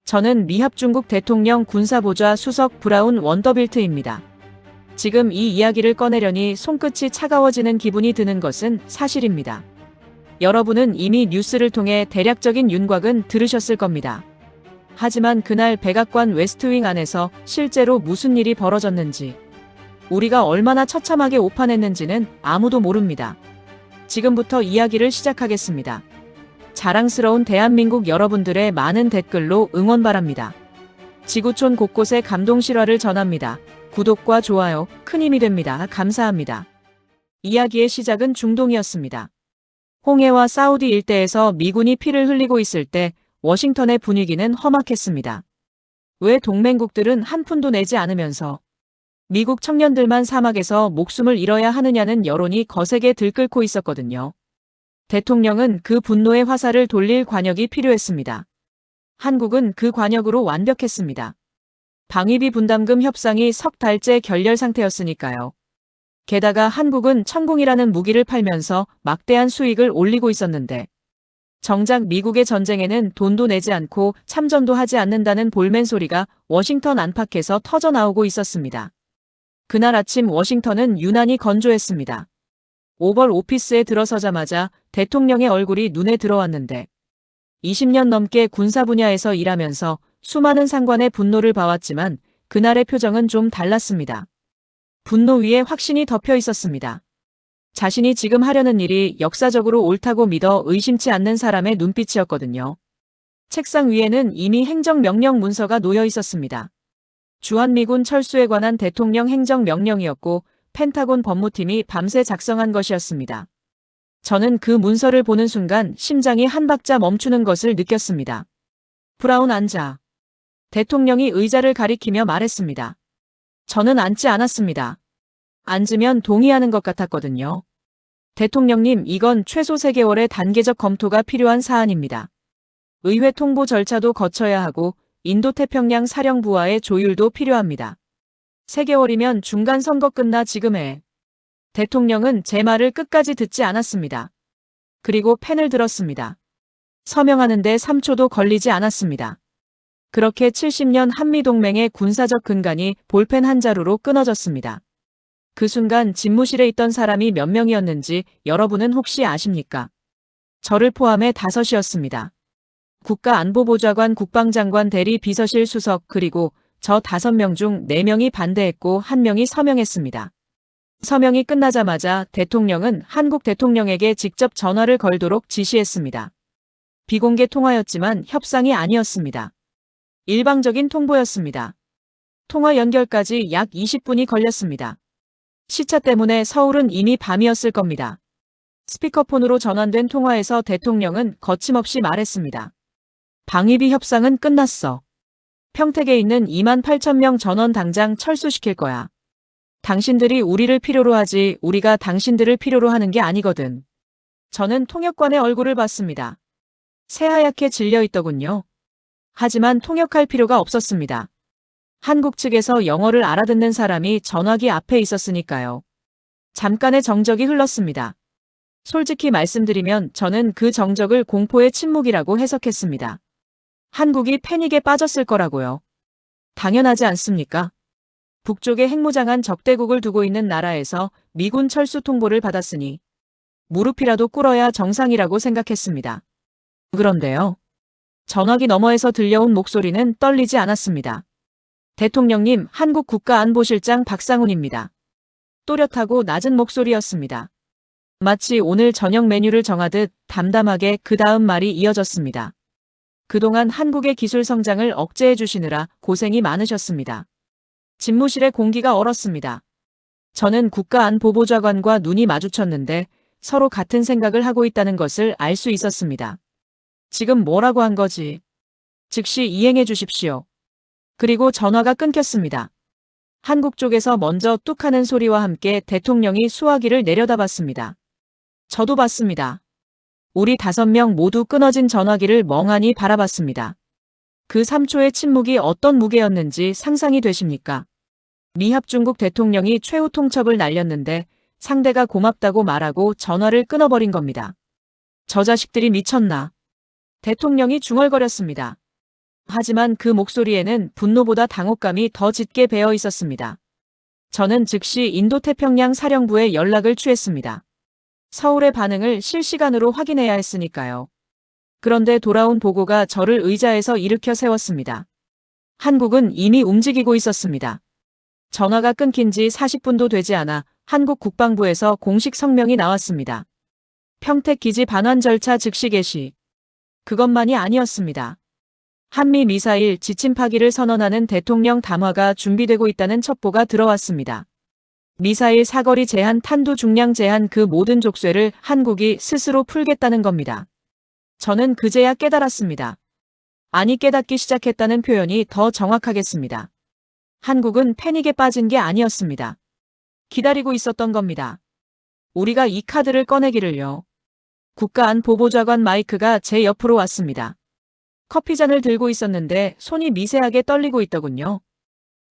저는 미합 중국 대통령 군사보좌 수석 브라운 원더빌트입니다. 지금 이 이야기를 꺼내려니 손끝이 차가워지는 기분이 드는 것은 사실입니다. 여러분은 이미 뉴스를 통해 대략적인 윤곽은 들으셨을 겁니다. 하지만 그날 백악관 웨스트윙 안에서 실제로 무슨 일이 벌어졌는지, 우리가 얼마나 처참하게 오판했는지는 아무도 모릅니다. 지금부터 이야기를 시작하겠습니다. 자랑스러운 대한민국 여러분들의 많은 댓글로 응원 바랍니다. 지구촌 곳곳에 감동 실화를 전합니다. 구독과 좋아요 큰 힘이 됩니다. 감사합니다. 이야기의 시작은 중동이었습니다. 홍해와 사우디 일대에서 미군이 피를 흘리고 있을 때 워싱턴의 분위기는 험악했습니다. 왜 동맹국들은 한 푼도 내지 않으면서 미국 청년들만 사막에서 목숨을 잃어야 하느냐는 여론이 거세게 들끓고 있었거든요. 대통령은 그 분노의 화살을 돌릴 관역이 필요했습니다. 한국은 그 관역으로 완벽했습니다. 방위비 분담금 협상이 석 달째 결렬 상태였으니까요. 게다가 한국은 천공이라는 무기를 팔면서 막대한 수익을 올리고 있었는데, 정작 미국의 전쟁에는 돈도 내지 않고 참전도 하지 않는다는 볼멘 소리가 워싱턴 안팎에서 터져나오고 있었습니다. 그날 아침 워싱턴은 유난히 건조했습니다. 오벌 오피스에 들어서자마자 대통령의 얼굴이 눈에 들어왔는데, 20년 넘게 군사 분야에서 일하면서 수많은 상관의 분노를 봐왔지만 그날의 표정은 좀 달랐습니다. 분노 위에 확신이 덮여 있었습니다. 자신이 지금 하려는 일이 역사적으로 옳다고 믿어 의심치 않는 사람의 눈빛이었거든요. 책상 위에는 이미 행정명령 문서가 놓여 있었습니다. 주한미군 철수에 관한 대통령 행정명령이었고 펜타곤 법무팀이 밤새 작성한 것이었습니다. 저는 그 문서를 보는 순간 심장이 한 박자 멈추는 것을 느꼈습니다. 브라운 앉아. 대통령이 의자를 가리키며 말했습니다. 저는 앉지 않았습니다. 앉으면 동의하는 것 같았거든요. 대통령님, 이건 최소 3개월의 단계적 검토가 필요한 사안입니다. 의회 통보 절차도 거쳐야 하고 인도태평양 사령부와의 조율도 필요합니다. 3개월이면 중간 선거 끝나 지금 해. 대통령은 제 말을 끝까지 듣지 않았습니다. 그리고 펜을 들었습니다. 서명하는데 3초도 걸리지 않았습니다. 그렇게 70년 한미동맹의 군사적 근간이 볼펜 한 자루로 끊어졌습니다. 그 순간 집무실에 있던 사람이 몇 명이었는지 여러분은 혹시 아십니까? 저를 포함해 5이었습니다. 국가안보보좌관, 국방장관, 대리 비서실 수석, 그리고 저 5명 중 4명이 반대했고 1명이 서명했습니다. 서명이 끝나자마자 대통령은 한국 대통령에게 직접 전화를 걸도록 지시했습니다. 비공개 통화였지만 협상이 아니었습니다. 일방적인 통보였습니다. 통화 연결까지 약 20분이 걸렸습니다. 시차 때문에 서울은 이미 밤이었을 겁니다. 스피커폰으로 전환된 통화에서 대통령은 거침없이 말했습니다. 방위비 협상은 끝났어. 평택에 있는 28,000명 전원 당장 철수시킬 거야. 당신들이 우리를 필요로 하지 우리가 당신들을 필요로 하는 게 아니거든. 저는 통역관의 얼굴을 봤습니다. 새하얗게 질려 있더군요. 하지만 통역할 필요가 없었습니다. 한국 측에서 영어를 알아듣는 사람이 전화기 앞에 있었으니까요. 잠깐의 정적이 흘렀습니다. 솔직히 말씀드리면 저는 그 정적을 공포의 침묵이라고 해석했습니다. 한국이 패닉에 빠졌을 거라고요. 당연하지 않습니까? 북쪽에 핵무장한 적대국을 두고 있는 나라에서 미군 철수 통보를 받았으니 무릎이라도 꿇어야 정상이라고 생각했습니다. 그런데요. 전화기 너머에서 들려온 목소리는 떨리지 않았습니다. 대통령님, 한국 국가안보실장 박상훈입니다. 또렷하고 낮은 목소리였습니다. 마치 오늘 저녁 메뉴를 정하듯 담담하게 그 다음 말이 이어졌습니다. 그동안 한국의 기술 성장을 억제해 주시느라 고생이 많으셨습니다. 집무실의 공기가 얼었습니다. 저는 국가안보보좌관과 눈이 마주쳤는데 서로 같은 생각을 하고 있다는 것을 알 수 있었습니다. 지금 뭐라고 한 거지? 즉시 이행해 주십시오. 그리고 전화가 끊겼습니다. 한국 쪽에서 먼저 뚝 하는 소리와 함께 대통령이 수화기를 내려다봤습니다. 저도 봤습니다. 우리 5명 모두 끊어진 전화기를 멍하니 바라봤습니다. 그 3초의 침묵이 어떤 무게였는지 상상이 되십니까? 미합 중국 대통령이 최후 통첩을 날렸는데 상대가 고맙다고 말하고 전화를 끊어버린 겁니다. 저 자식들이 미쳤나? 대통령이 중얼거렸습니다. 하지만 그 목소리에는 분노보다 당혹감이 더 짙게 배어 있었습니다. 저는 즉시 인도태평양 사령부에 연락을 취했습니다. 서울의 반응을 실시간으로 확인해야 했으니까요. 그런데 돌아온 보고가 저를 의자에서 일으켜 세웠습니다. 한국은 이미 움직이고 있었습니다. 전화가 끊긴 지 40분도 되지 않아 한국 국방부에서 공식 성명이 나왔습니다. 평택 기지 반환 절차 즉시 개시. 그것만이 아니었습니다. 한미 미사일 지침 파기를 선언하는 대통령 담화가 준비되고 있다는 첩보가 들어왔습니다. 미사일 사거리 제한, 탄두 중량 제한, 그 모든 족쇄를 한국이 스스로 풀겠다는 겁니다. 저는 그제야 깨달았습니다. 아니, 깨닫기 시작했다는 표현이 더 정확하겠습니다. 한국은 패닉에 빠진 게 아니었습니다. 기다리고 있었던 겁니다. 우리가 이 카드를 꺼내기를요. 국가안보보좌관 마이크가 제 옆으로 왔습니다. 커피잔을 들고 있었는데 손이 미세하게 떨리고 있더군요.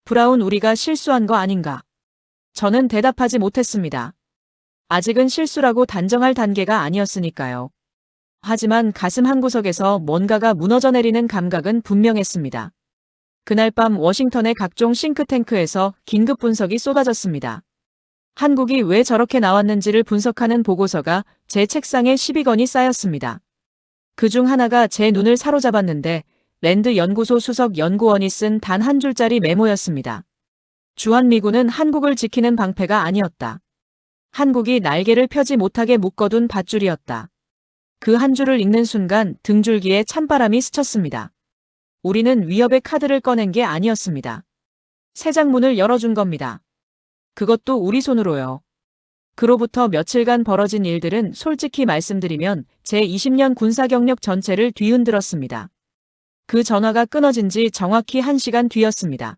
브라운, 우리가 실수한 거 아닌가? 저는 대답하지 못했습니다. 아직은 실수라고 단정할 단계가 아니었으니까요. 하지만 가슴 한구석에서 뭔가가 무너져 내리는 감각은 분명했습니다. 그날 밤 워싱턴의 각종 싱크탱크에서 긴급 분석이 쏟아졌습니다. 한국이 왜 저렇게 나왔는지를 분석하는 보고서가 제 책상에 12권이 쌓였습니다. 그중 하나가 제 눈을 사로잡았는데 랜드 연구소 수석 연구원이 쓴 단 한 줄짜리 메모였습니다. 주한미군은 한국을 지키는 방패가 아니었다. 한국이 날개를 펴지 못하게 묶어둔 밧줄이었다. 그 한 줄을 읽는 순간 등줄기에 찬바람이 스쳤습니다. 우리는 위협의 카드를 꺼낸 게 아니었습니다. 새 장문을 열어준 겁니다. 그것도 우리 손으로요. 그로부터 며칠간 벌어진 일들은 솔직히 말씀드리면 제 20년 군사 경력 전체를 뒤흔들었습니다. 그 전화가 끊어진 지 정확히 1시간 뒤였습니다.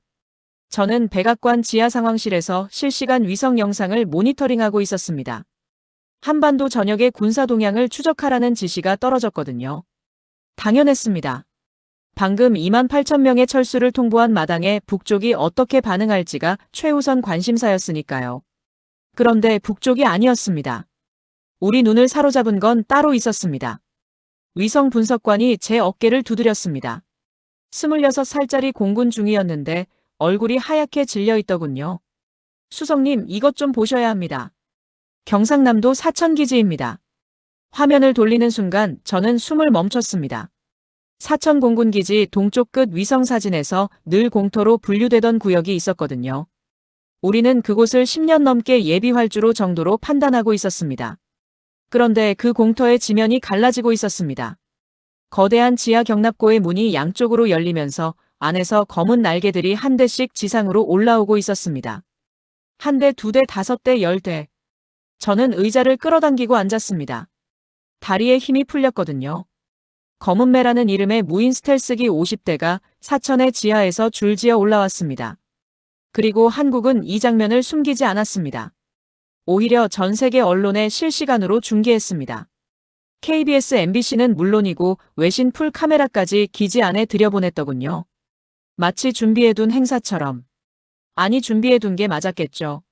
저는 백악관 지하 상황실에서 실시간 위성 영상을 모니터링하고 있었습니다. 한반도 전역의 군사 동향을 추적하라는 지시가 떨어졌거든요. 당연했습니다. 방금 28,000명의 철수를 통보한 마당에 북쪽이 어떻게 반응할지가 최우선 관심사였으니까요. 그런데 북쪽이 아니었습니다. 우리 눈을 사로잡은 건 따로 있었습니다. 위성 분석관이 제 어깨를 두드렸습니다. 26살짜리 공군 중위였는데 얼굴이 하얗게 질려있더군요. 수석님, 이것 좀 보셔야 합니다. 경상남도 사천기지입니다. 화면을 돌리는 순간 저는 숨을 멈췄습니다. 사천 공군기지 동쪽 끝 위성사진에서 늘 공터로 분류되던 구역이 있었거든요. 우리는 그곳을 10년 넘게 예비활주로 정도로 판단하고 있었습니다. 그런데 그 공터의 지면이 갈라지고 있었습니다. 거대한 지하 경납고의 문이 양쪽으로 열리면서 안에서 검은 날개들이 한 대씩 지상으로 올라오고 있었습니다. 한 대, 두 대, 5대, 10대. 저는 의자를 끌어당기고 앉았습니다. 다리에 힘이 풀렸거든요. 검은매라는 이름의 무인 스텔스기 50대가 사천의 지하에서 줄지어 올라왔습니다. 그리고 한국은 이 장면을 숨기지 않았습니다. 오히려 전 세계 언론에 실시간으로 중계했습니다. KBS, MBC는 물론이고 외신 풀 카메라까지 기지 안에 들여보냈더군요. 마치 준비해둔 행사처럼. 아니, 준비해둔 게 맞았겠죠.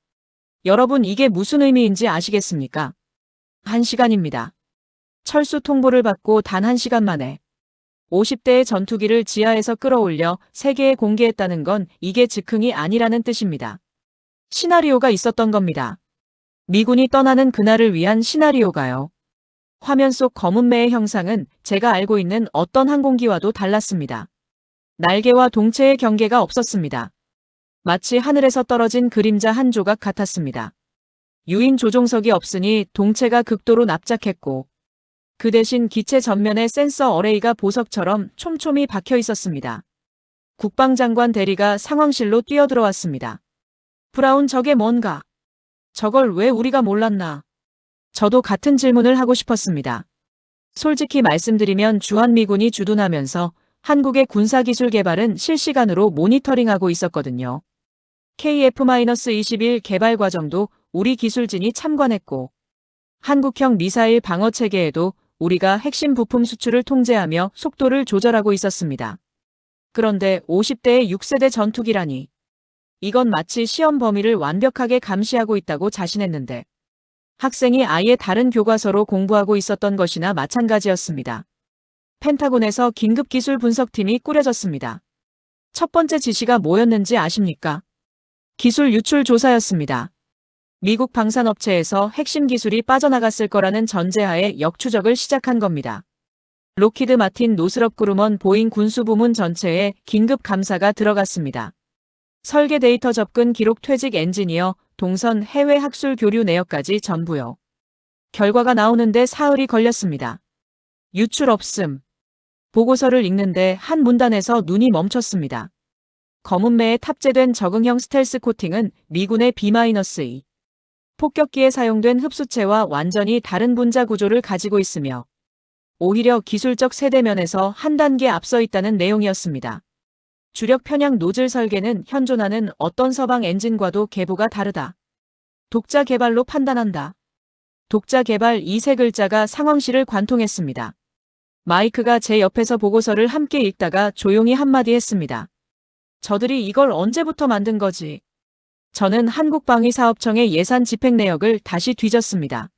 여러분, 이게 무슨 의미인지 아시겠습니까? 1시간입니다. 철수 통보를 받고 단 1시간 만에 50대의 전투기를 지하에서 끌어올려 세계에 공개했다는 건 이게 즉흥이 아니라는 뜻입니다. 시나리오가 있었던 겁니다. 미군이 떠나는 그날을 위한 시나리오가요. 화면 속 검은매의 형상은 제가 알고 있는 어떤 항공기와도 달랐습니다. 날개와 동체의 경계가 없었습니다. 마치 하늘에서 떨어진 그림자 한 조각 같았습니다. 유인 조종석이 없으니 동체가 극도로 납작했고 그 대신 기체 전면에 센서 어레이가 보석처럼 촘촘히 박혀 있었습니다. 국방장관 대리가 상황실로 뛰어들어왔습니다. 브라운, 저게 뭔가? 저걸 왜 우리가 몰랐나? 저도 같은 질문을 하고 싶었습니다. 솔직히 말씀드리면 주한미군이 주둔하면서 한국의 군사기술 개발은 실시간으로 모니터링하고 있었거든요. KF-21 개발 과정도 우리 기술진이 참관했고 한국형 미사일 방어 체계에도 우리가 핵심 부품 수출을 통제하며 속도를 조절하고 있었습니다. 그런데 50대의 6세대 전투기라니. 이건 마치 시험 범위를 완벽하게 감시하고 있다고 자신했는데 학생이 아예 다른 교과서로 공부하고 있었던 것이나 마찬가지였습니다. 펜타곤에서 긴급기술 분석팀이 꾸려졌습니다. 첫 번째 지시가 뭐였는지 아십니까? 기술 유출 조사였습니다. 미국 방산업체에서 핵심 기술이 빠져나갔을 거라는 전제하에 역추적을 시작한 겁니다. 록히드 마틴 노스럽 그루먼 보잉 군수부문 전체에 긴급 감사가 들어갔습니다. 설계 데이터 접근 기록 퇴직 엔지니어, 동선 해외 학술 교류 내역까지 전부요. 결과가 나오는데 사흘이 걸렸습니다. 유출 없음. 보고서를 읽는데 한 문단에서 눈이 멈췄습니다. 검은매에 탑재된 적응형 스텔스 코팅은 미군의 B-2. 폭격기에 사용된 흡수체와 완전히 다른 분자 구조를 가지고 있으며 오히려 기술적 세대면에서 한 단계 앞서 있다는 내용이었습니다. 주력 편향 노즐 설계는 현존하는 어떤 서방 엔진과도 계보가 다르다. 독자 개발로 판단한다. 독자 개발 이 세 글자가 상황실을 관통했습니다. 마이크가 제 옆에서 보고서를 함께 읽다가 조용히 한마디 했습니다. 저들이 이걸 언제부터 만든 거지? 저는 한국방위사업청의 예산 집행 내역을 다시 뒤졌습니다.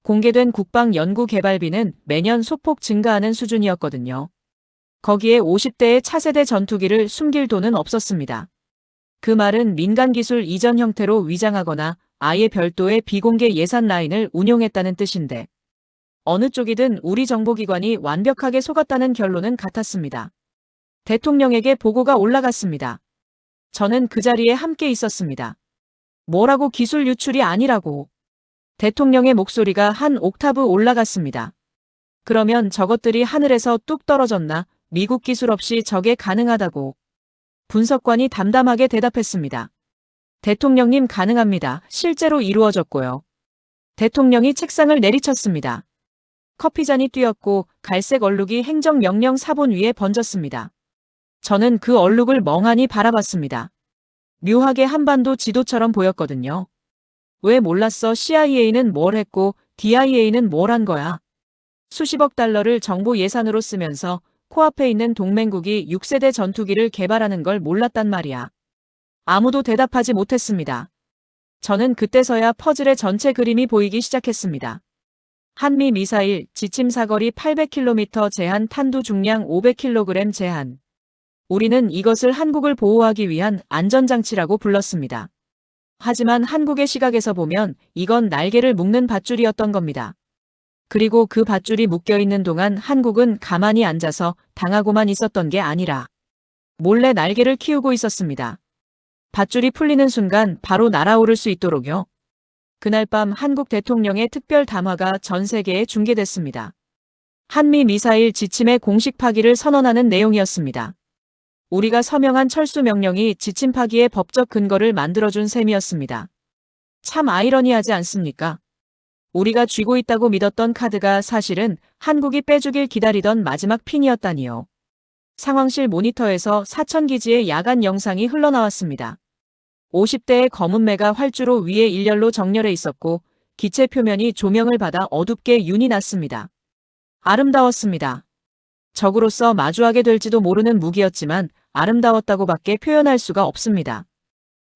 공개된 국방연구개발비는 매년 소폭 증가하는 수준이었거든요. 거기에 50대의 차세대 전투기를 숨길 돈은 없었습니다. 그 말은 민간기술 이전 형태로 위장하거나 아예 별도의 비공개 예산 라인을 운용했다는 뜻인데 어느 쪽이든 우리 정보기관이 완벽하게 속았다는 결론은 같았습니다. 대통령에게 보고가 올라갔습니다. 저는 그 자리에 함께 있었습니다. 뭐라고 기술 유출이 아니라고. 대통령의 목소리가 한 옥타브 올라갔습니다. 그러면 저것들이 하늘에서 뚝 떨어졌나? 미국 기술 없이 저게 가능하다고. 분석관이 담담하게 대답했습니다. 대통령님 가능합니다. 실제로 이루어졌고요. 대통령이 책상을 내리쳤습니다. 커피잔이 뛰었고 갈색 얼룩이 행정명령 사본 위에 번졌습니다. 저는 그 얼룩을 멍하니 바라봤습니다. 묘하게 한반도 지도처럼 보였거든요. 왜 몰랐어? CIA는 뭘 했고 DIA는 뭘 한 거야? 수십억 달러를 정보 예산으로 쓰면서 코앞에 있는 동맹국이 6세대 전투기를 개발하는 걸 몰랐단 말이야. 아무도 대답하지 못했습니다. 저는 그때서야 퍼즐의 전체 그림이 보이기 시작했습니다. 한미 미사일, 지침 사거리 800km 제한, 탄두 중량 500kg 제한. 우리는 이것을 한국을 보호하기 위한 안전장치라고 불렀습니다. 하지만 한국의 시각에서 보면 이건 날개를 묶는 밧줄이었던 겁니다. 그리고 그 밧줄이 묶여있는 동안 한국은 가만히 앉아서 당하고만 있었던 게 아니라 몰래 날개를 키우고 있었습니다. 밧줄이 풀리는 순간 바로 날아오를 수 있도록요. 그날 밤 한국 대통령의 특별 담화가 전 세계에 중계됐습니다. 한미 미사일 지침의 공식 파기를 선언하는 내용이었습니다. 우리가 서명한 철수 명령이 지침 파기의 법적 근거를 만들어준 셈이었습니다. 참 아이러니하지 않습니까? 우리가 쥐고 있다고 믿었던 카드가 사실은 한국이 빼주길 기다리던 마지막 핀이었다니요. 상황실 모니터에서 사천기지의 야간 영상이 흘러나왔습니다. 50대의 검은매가 활주로 위에 일렬로 정렬해 있었고 기체 표면이 조명을 받아 어둡게 윤이 났습니다. 아름다웠습니다. 적으로서 마주하게 될지도 모르는 무기였지만 아름다웠다고밖에 표현할 수가 없습니다.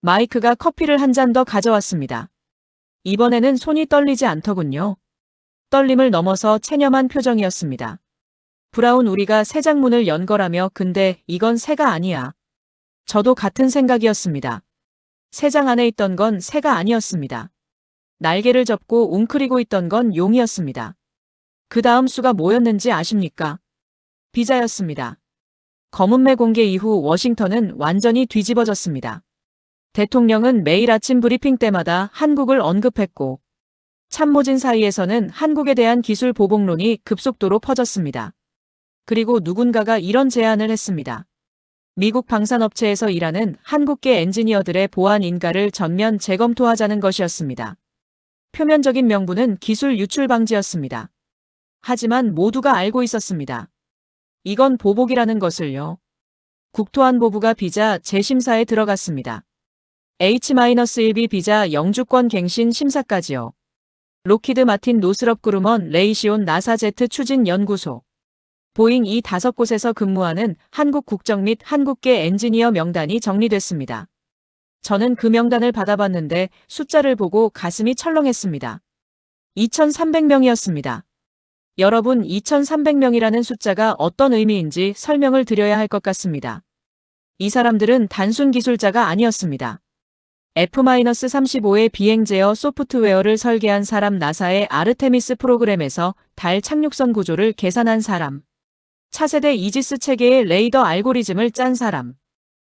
마이크가 커피를 한 잔 더 가져왔습니다. 이번에는 손이 떨리지 않더군요. 떨림을 넘어서 체념한 표정이었습니다. 브라운, 우리가 새 장문을 연 거라며. 근데 이건 새가 아니야. 저도 같은 생각이었습니다. 새 장 안에 있던 건 새가 아니었습니다. 날개를 접고 웅크리고 있던 건 용이었습니다. 그 다음 수가 뭐였는지 아십니까? 비자였습니다. 검은매 공개 이후 워싱턴은 완전히 뒤집어졌습니다. 대통령은 매일 아침 브리핑 때마다 한국을 언급했고 참모진 사이에서는 한국에 대한 기술 보복론이 급속도로 퍼졌습니다. 그리고 누군가가 이런 제안을 했습니다. 미국 방산업체에서 일하는 한국계 엔지니어들의 보안 인가를 전면 재검토하자는 것이었습니다. 표면적인 명분은 기술 유출 방지였습니다. 하지만 모두가 알고 있었습니다. 이건 보복이라는 것을요. 국토안보부가 비자 재심사에 들어갔습니다. H-1B 비자 영주권 갱신 심사까지요. 록히드 마틴 노스럽 그루먼 레이시온 나사 제트 추진 연구소. 보잉 이 5곳에서 근무하는 한국 국적 및 한국계 엔지니어 명단이 정리됐습니다. 저는 그 명단을 받아봤는데 숫자를 보고 가슴이 철렁했습니다. 2,300명이었습니다. 여러분 2300명이라는 숫자가 어떤 의미인지 설명을 드려야 할 것 같습니다. 이 사람들은 단순 기술자가 아니었습니다. F-35의 비행 제어 소프트웨어를 설계한 사람, 나사의 아르테미스 프로그램에서 달 착륙선 구조를 계산한 사람, 차세대 이지스 체계의 레이더 알고리즘을 짠 사람,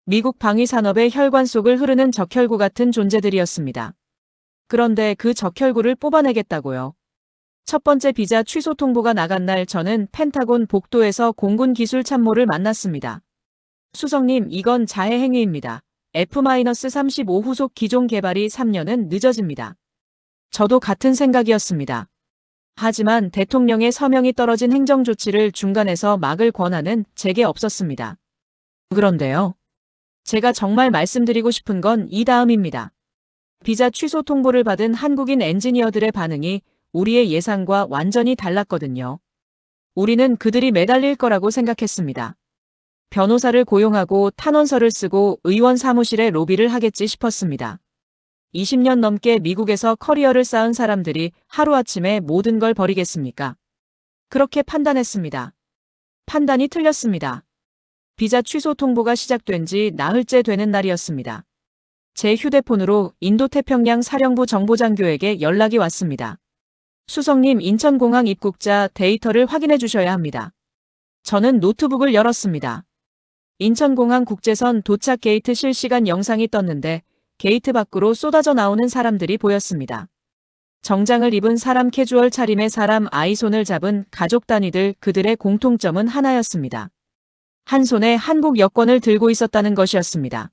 미국 방위 산업의 혈관 속을 흐르는 적혈구 같은 존재들이었습니다. 그런데 그 적혈구를 뽑아내겠다고요. 첫 번째 비자 취소 통보가 나간 날 저는 펜타곤 복도에서 공군 기술 참모를 만났습니다. 수석님, 이건 자해 행위입니다. F-35 후속 기종 개발이 3년은 늦어집니다. 저도 같은 생각이었습니다. 하지만 대통령의 서명이 떨어진 행정조치를 중간에서 막을 권한은 제게 없었습니다. 그런데요. 제가 정말 말씀드리고 싶은 건 이 다음입니다. 비자 취소 통보를 받은 한국인 엔지니어들의 반응이 우리의 예상과 완전히 달랐거든요. 우리는 그들이 매달릴 거라고 생각했습니다. 변호사를 고용하고 탄원서를 쓰고 의원 사무실에 로비를 하겠지 싶었습니다. 20년 넘게 미국에서 커리어를 쌓은 사람들이 하루아침에 모든 걸 버리겠습니까? 그렇게 판단했습니다. 판단이 틀렸습니다. 비자 취소 통보가 시작된 지 나흘째 되는 날이었습니다. 제 휴대폰으로 인도태평양 사령부 정보장교에게 연락이 왔습니다. 수석님, 인천공항 입국자 데이터를 확인해 주셔야 합니다. 저는 노트북을 열었습니다. 인천공항 국제선 도착 게이트 실시간 영상이 떴는데 게이트 밖으로 쏟아져 나오는 사람들이 보였습니다. 정장을 입은 사람, 캐주얼 차림의 사람, 아이 손을 잡은 가족 단위들, 그들의 공통점은 하나였습니다. 한 손에 한국 여권을 들고 있었다는 것이었습니다.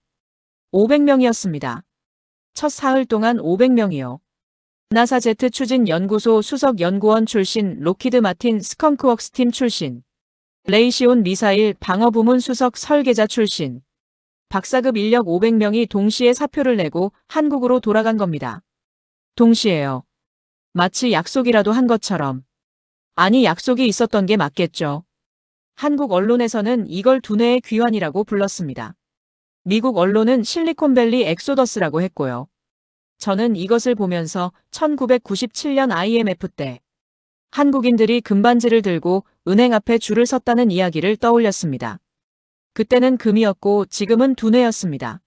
500명이었습니다. 첫 사흘 동안 500명이요. 나사 제트 추진 연구소 수석 연구원 출신, 로키드 마틴 스컹크웍스 팀 출신, 레이시온 미사일 방어 부문 수석 설계자 출신, 박사급 인력 500명이 동시에 사표를 내고 한국으로 돌아간 겁니다. 동시에요. 마치 약속이라도 한 것처럼. 아니, 약속이 있었던 게 맞겠죠. 한국 언론에서는 이걸 두뇌의 귀환이라고 불렀습니다. 미국 언론은 실리콘밸리 엑소더스라고 했고요. 저는 이것을 보면서 1997년 IMF 때 한국인들이 금반지를 들고 은행 앞에 줄을 섰다는 이야기를 떠올렸습니다. 그때는 금이었고 지금은 두뇌였습니다.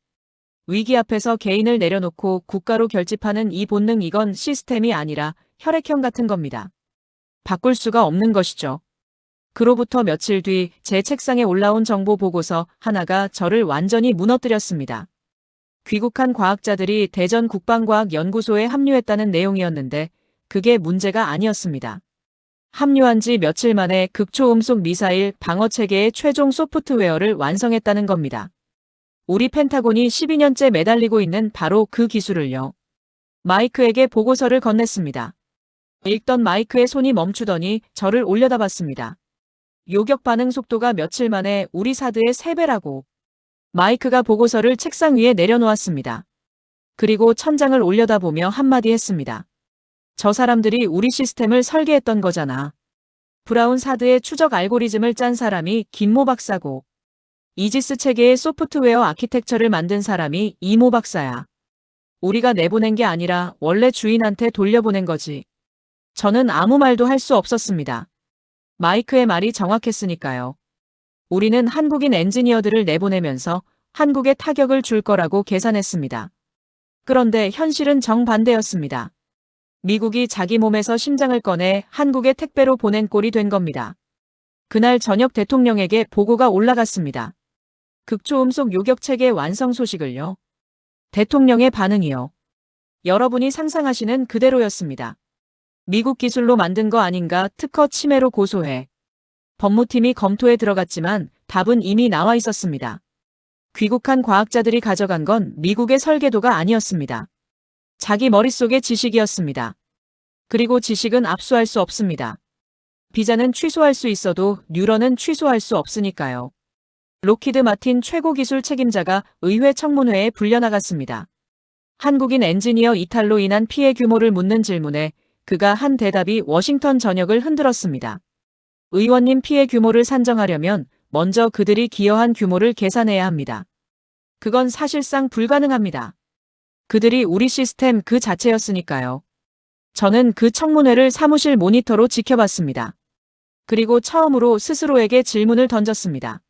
위기 앞에서 개인을 내려놓고 국가로 결집하는 이 본능, 이건 시스템이 아니라 혈액형 같은 겁니다. 바꿀 수가 없는 것이죠. 그로부터 며칠 뒤 제 책상에 올라온 정보 보고서 하나가 저를 완전히 무너뜨렸습니다. 귀국한 과학자들이 대전 국방과학연구소에 합류했다는 내용이었는데 그게 문제가 아니었습니다. 합류한 지 며칠 만에 극초음속 미사일 방어체계의 최종 소프트웨어를 완성했다는 겁니다. 우리 펜타곤이 12년째 매달리고 있는 바로 그 기술을요. 마이크에게 보고서를 건넸습니다. 읽던 마이크의 손이 멈추더니 저를 올려다봤습니다. 요격 반응 속도가 며칠 만에 우리 사드의 3배라고. 마이크가 보고서를 책상 위에 내려놓았습니다. 그리고 천장을 올려다보며 한마디 했습니다. 저 사람들이 우리 시스템을 설계했던 거잖아. 브라운 사드의 추적 알고리즘을 짠 사람이 김모 박사고, 이지스 체계의 소프트웨어 아키텍처를 만든 사람이 이모 박사야. 우리가 내보낸 게 아니라 원래 주인한테 돌려보낸 거지. 저는 아무 말도 할 수 없었습니다. 마이크의 말이 정확했으니까요. 우리는 한국인 엔지니어들을 내보내면서 한국에 타격을 줄 거라고 계산했습니다. 그런데 현실은 정반대였습니다. 미국이 자기 몸에서 심장을 꺼내 한국에 택배로 보낸 꼴이 된 겁니다. 그날 저녁 대통령에게 보고가 올라갔습니다. 극초음속 요격체계 완성 소식을요. 대통령의 반응이요. 여러분이 상상하시는 그대로였습니다. 미국 기술로 만든 거 아닌가, 특허 침해로 고소해. 법무팀이 검토에 들어갔지만 답은 이미 나와 있었습니다. 귀국한 과학자들이 가져간 건 미국의 설계도가 아니었습니다. 자기 머릿속의 지식이었습니다. 그리고 지식은 압수할 수 없습니다. 비자는 취소할 수 있어도 뉴런은 취소할 수 없으니까요. 로키드 마틴 최고 기술 책임자가 의회 청문회에 불려나갔습니다. 한국인 엔지니어 이탈로 인한 피해 규모를 묻는 질문에 그가 한 대답이 워싱턴 전역을 흔들었습니다. 의원님, 피해 규모를 산정하려면 먼저 그들이 기여한 규모를 계산해야 합니다. 그건 사실상 불가능합니다. 그들이 우리 시스템 그 자체였으니까요. 저는 그 청문회를 사무실 모니터로 지켜봤습니다. 그리고 처음으로 스스로에게 질문을 던졌습니다.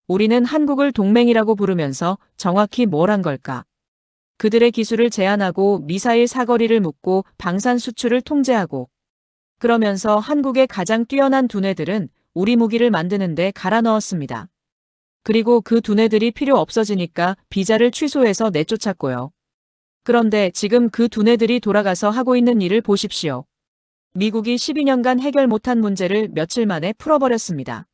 우리는 한국을 동맹이라고 부르면서 정확히 뭘 한 걸까? 그들의 기술을 제한하고 미사일 사거리를 묻고 방산 수출을 통제하고 그러면서 한국의 가장 뛰어난 두뇌들은 우리 무기를 만드는데 갈아 넣었습니다. 그리고 그 두뇌들이 필요 없어지니까 비자를 취소해서 내쫓았고요. 그런데 지금 그 두뇌들이 돌아가서 하고 있는 일을 보십시오. 미국이 12년간 해결 못한 문제를 며칠 만에 풀어버렸습니다.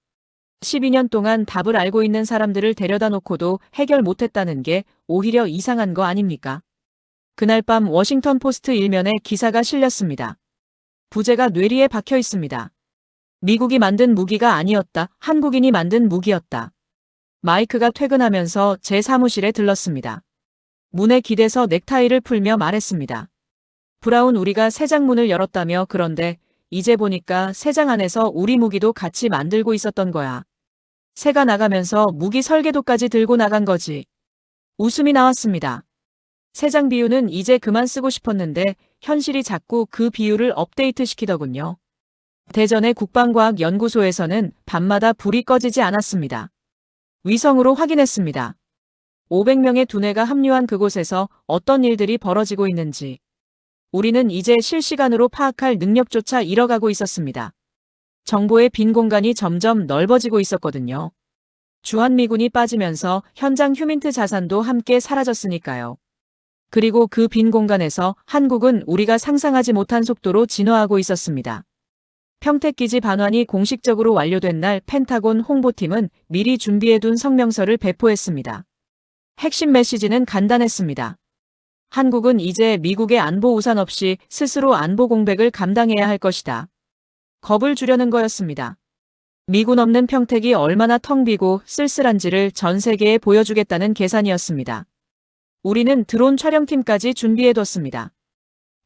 12년 동안 답을 알고 있는 사람들을 데려다 놓고도 해결 못했다는 게 오히려 이상한 거 아닙니까? 그날 밤 워싱턴 포스트 일면에 기사가 실렸습니다. 부제가 뇌리에 박혀 있습니다. 미국이 만든 무기가 아니었다. 한국인이 만든 무기였다. 마이크가 퇴근하면서 제 사무실에 들렀습니다. 문에 기대서 넥타이를 풀며 말했습니다. 브라운, 우리가 새장 문을 열었다며. 그런데 이제 보니까 새장 안에서 우리 무기도 같이 만들고 있었던 거야. 새가 나가면서 무기 설계도까지 들고 나간 거지. 웃음이 나왔습니다. 새장 비유는 이제 그만 쓰고 싶었는데 현실이 자꾸 그 비유를 업데이트 시키더군요. 대전의 국방과학연구소에서는 밤마다 불이 꺼지지 않았습니다. 위성으로 확인했습니다. 500명의 두뇌가 합류한 그곳에서 어떤 일들이 벌어지고 있는지 우리는 이제 실시간으로 파악할 능력조차 잃어가고 있었습니다. 정보의 빈 공간이 점점 넓어지고 있었거든요. 주한미군이 빠지면서 현장 휴민트 자산도 함께 사라졌으니까요. 그리고 그 빈 공간에서 한국은 우리가 상상하지 못한 속도로 진화하고 있었습니다. 평택기지 반환이 공식적으로 완료된 날 펜타곤 홍보팀은 미리 준비해둔 성명서를 배포했습니다. 핵심 메시지는 간단했습니다. 한국은 이제 미국의 안보 우산 없이 스스로 안보 공백을 감당해야 할 것이다. 겁을 주려는 거였습니다. 미군 없는 평택이 얼마나 텅 비고 쓸쓸한지를 전 세계에 보여주겠다는 계산이었습니다. 우리는 드론 촬영팀까지 준비해뒀습니다.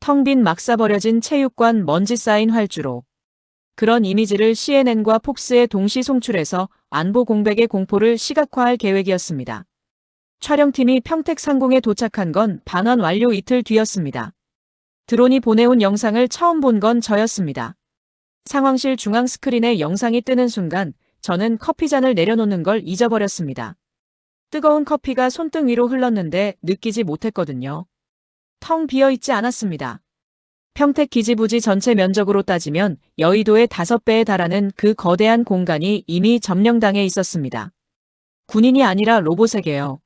텅 빈 막 싸버려진 체육관, 먼지 쌓인 활주로. 그런 이미지를 CNN과 폭스에 동시 송출해서 안보 공백의 공포를 시각화할 계획이었습니다. 촬영팀이 평택 상공에 도착한 건 반환 완료 이틀 뒤였습니다. 드론이 보내온 영상을 처음 본 건 저였습니다. 상황실 중앙 스크린에 영상이 뜨는 순간 저는 커피잔을 내려놓는 걸 잊어버렸습니다. 뜨거운 커피가 손등 위로 흘렀는데 느끼지 못했거든요. 텅 비어있지 않았습니다. 평택 기지부지 전체 면적으로 따지면 여의도의 5배에 달하는 그 거대한 공간이 이미 점령당해 있었습니다. 군인이 아니라 로봇에게요.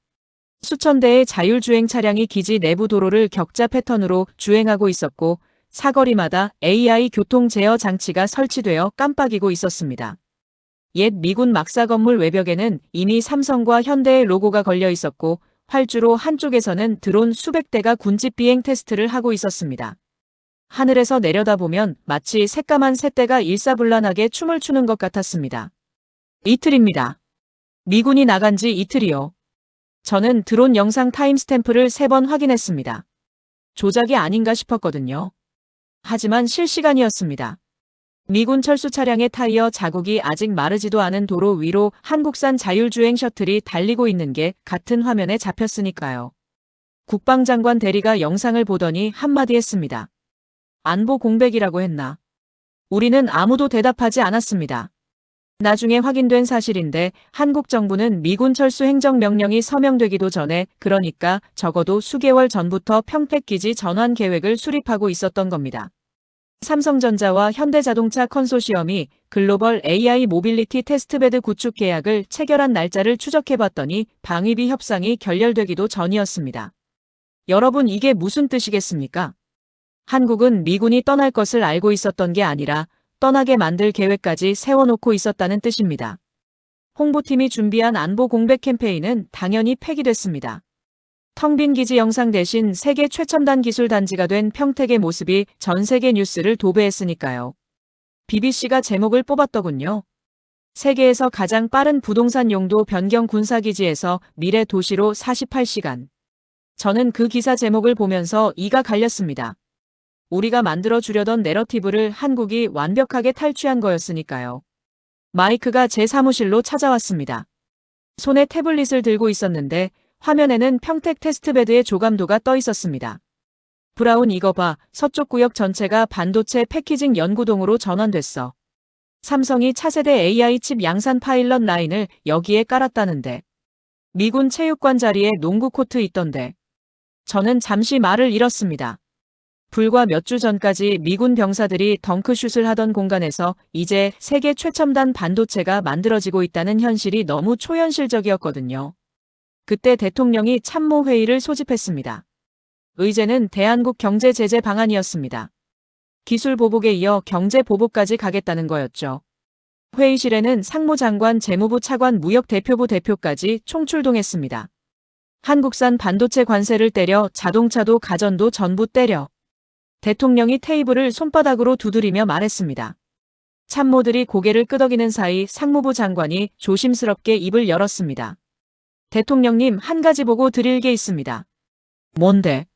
수천 대의 자율주행 차량이 기지 내부 도로를 격자 패턴으로 주행하고 있었고 사거리마다 AI 교통 제어 장치가 설치되어 깜빡이고 있었습니다. 옛 미군 막사 건물 외벽에는 이미 삼성과 현대의 로고가 걸려 있었고 활주로 한쪽에서는 드론 수백 대가 군집 비행 테스트를 하고 있었습니다. 하늘에서 내려다보면 마치 새까만 새떼가 일사불란하게 춤을 추는 것 같았습니다. 이틀입니다. 미군이 나간 지 이틀이요. 저는 드론 영상 타임스탬프를 3번 확인했습니다. 조작이 아닌가 싶었거든요. 하지만 실시간이었습니다. 미군 철수 차량의 타이어 자국이 아직 마르지도 않은 도로 위로 한국산 자율주행 셔틀이 달리고 있는 게 같은 화면에 잡혔으니까요. 국방장관 대리가 영상을 보더니 한마디 했습니다. 안보 공백이라고 했나? 우리는 아무도 대답하지 않았습니다. 나중에 확인된 사실인데 한국 정부는 미군 철수 행정명령이 서명되기도 전에, 그러니까 적어도 수개월 전부터 평택기지 전환 계획을 수립하고 있었던 겁니다. 삼성전자와 현대자동차 컨소시엄이 글로벌 AI 모빌리티 테스트베드 구축 계약을 체결한 날짜를 추적해봤더니 방위비 협상이 결렬되기도 전이었습니다. 여러분, 이게 무슨 뜻이겠습니까? 한국은 미군이 떠날 것을 알고 있었던 게 아니라 떠나게 만들 계획까지 세워놓고 있었다는 뜻입니다. 홍보팀이 준비한 안보 공백 캠페인은 당연히 폐기됐습니다. 텅 빈 기지 영상 대신 세계 최첨단 기술 단지가 된 평택의 모습이 전 세계 뉴스를 도배했으니까요. BBC가 제목을 뽑았더군요. 세계에서 가장 빠른 부동산 용도 변경 군사기지에서 미래 도시로 48시간. 저는 그 기사 제목을 보면서 이가 갈렸습니다. 우리가 만들어 주려던 내러티브를 한국이 완벽하게 탈취한 거였으니까요. 마이크가 제 사무실로 찾아왔습니다. 손에 태블릿을 들고 있었는데 화면에는 평택 테스트베드의 조감도가 떠 있었습니다. 브라운, 이거 봐. 서쪽 구역 전체가 반도체 패키징 연구동으로 전환됐어. 삼성이 차세대 AI 칩 양산 파일럿 라인을 여기에 깔았다는데. 미군 체육관 자리에 농구 코트 있던데. 저는 잠시 말을 잃었습니다. 불과 몇 주 전까지 미군 병사들이 덩크슛을 하던 공간에서 이제 세계 최첨단 반도체가 만들어지고 있다는 현실이 너무 초현실적이었거든요. 그때 대통령이 참모회의를 소집했습니다. 의제는 대한국 경제 제재 방안이었습니다. 기술 보복에 이어 경제 보복까지 가겠다는 거였죠. 회의실에는 상무장관, 재무부 차관, 무역대표부 대표까지 총출동했습니다. 한국산 반도체 관세를 때려 자동차도 가전도 전부 때려. 대통령이 테이블을 손바닥으로 두드리며 말했습니다. 참모들이 고개를 끄덕이는 사이 상무부 장관이 조심스럽게 입을 열었습니다. 대통령님, 한 가지 보고 드릴 게 있습니다. 뭔데?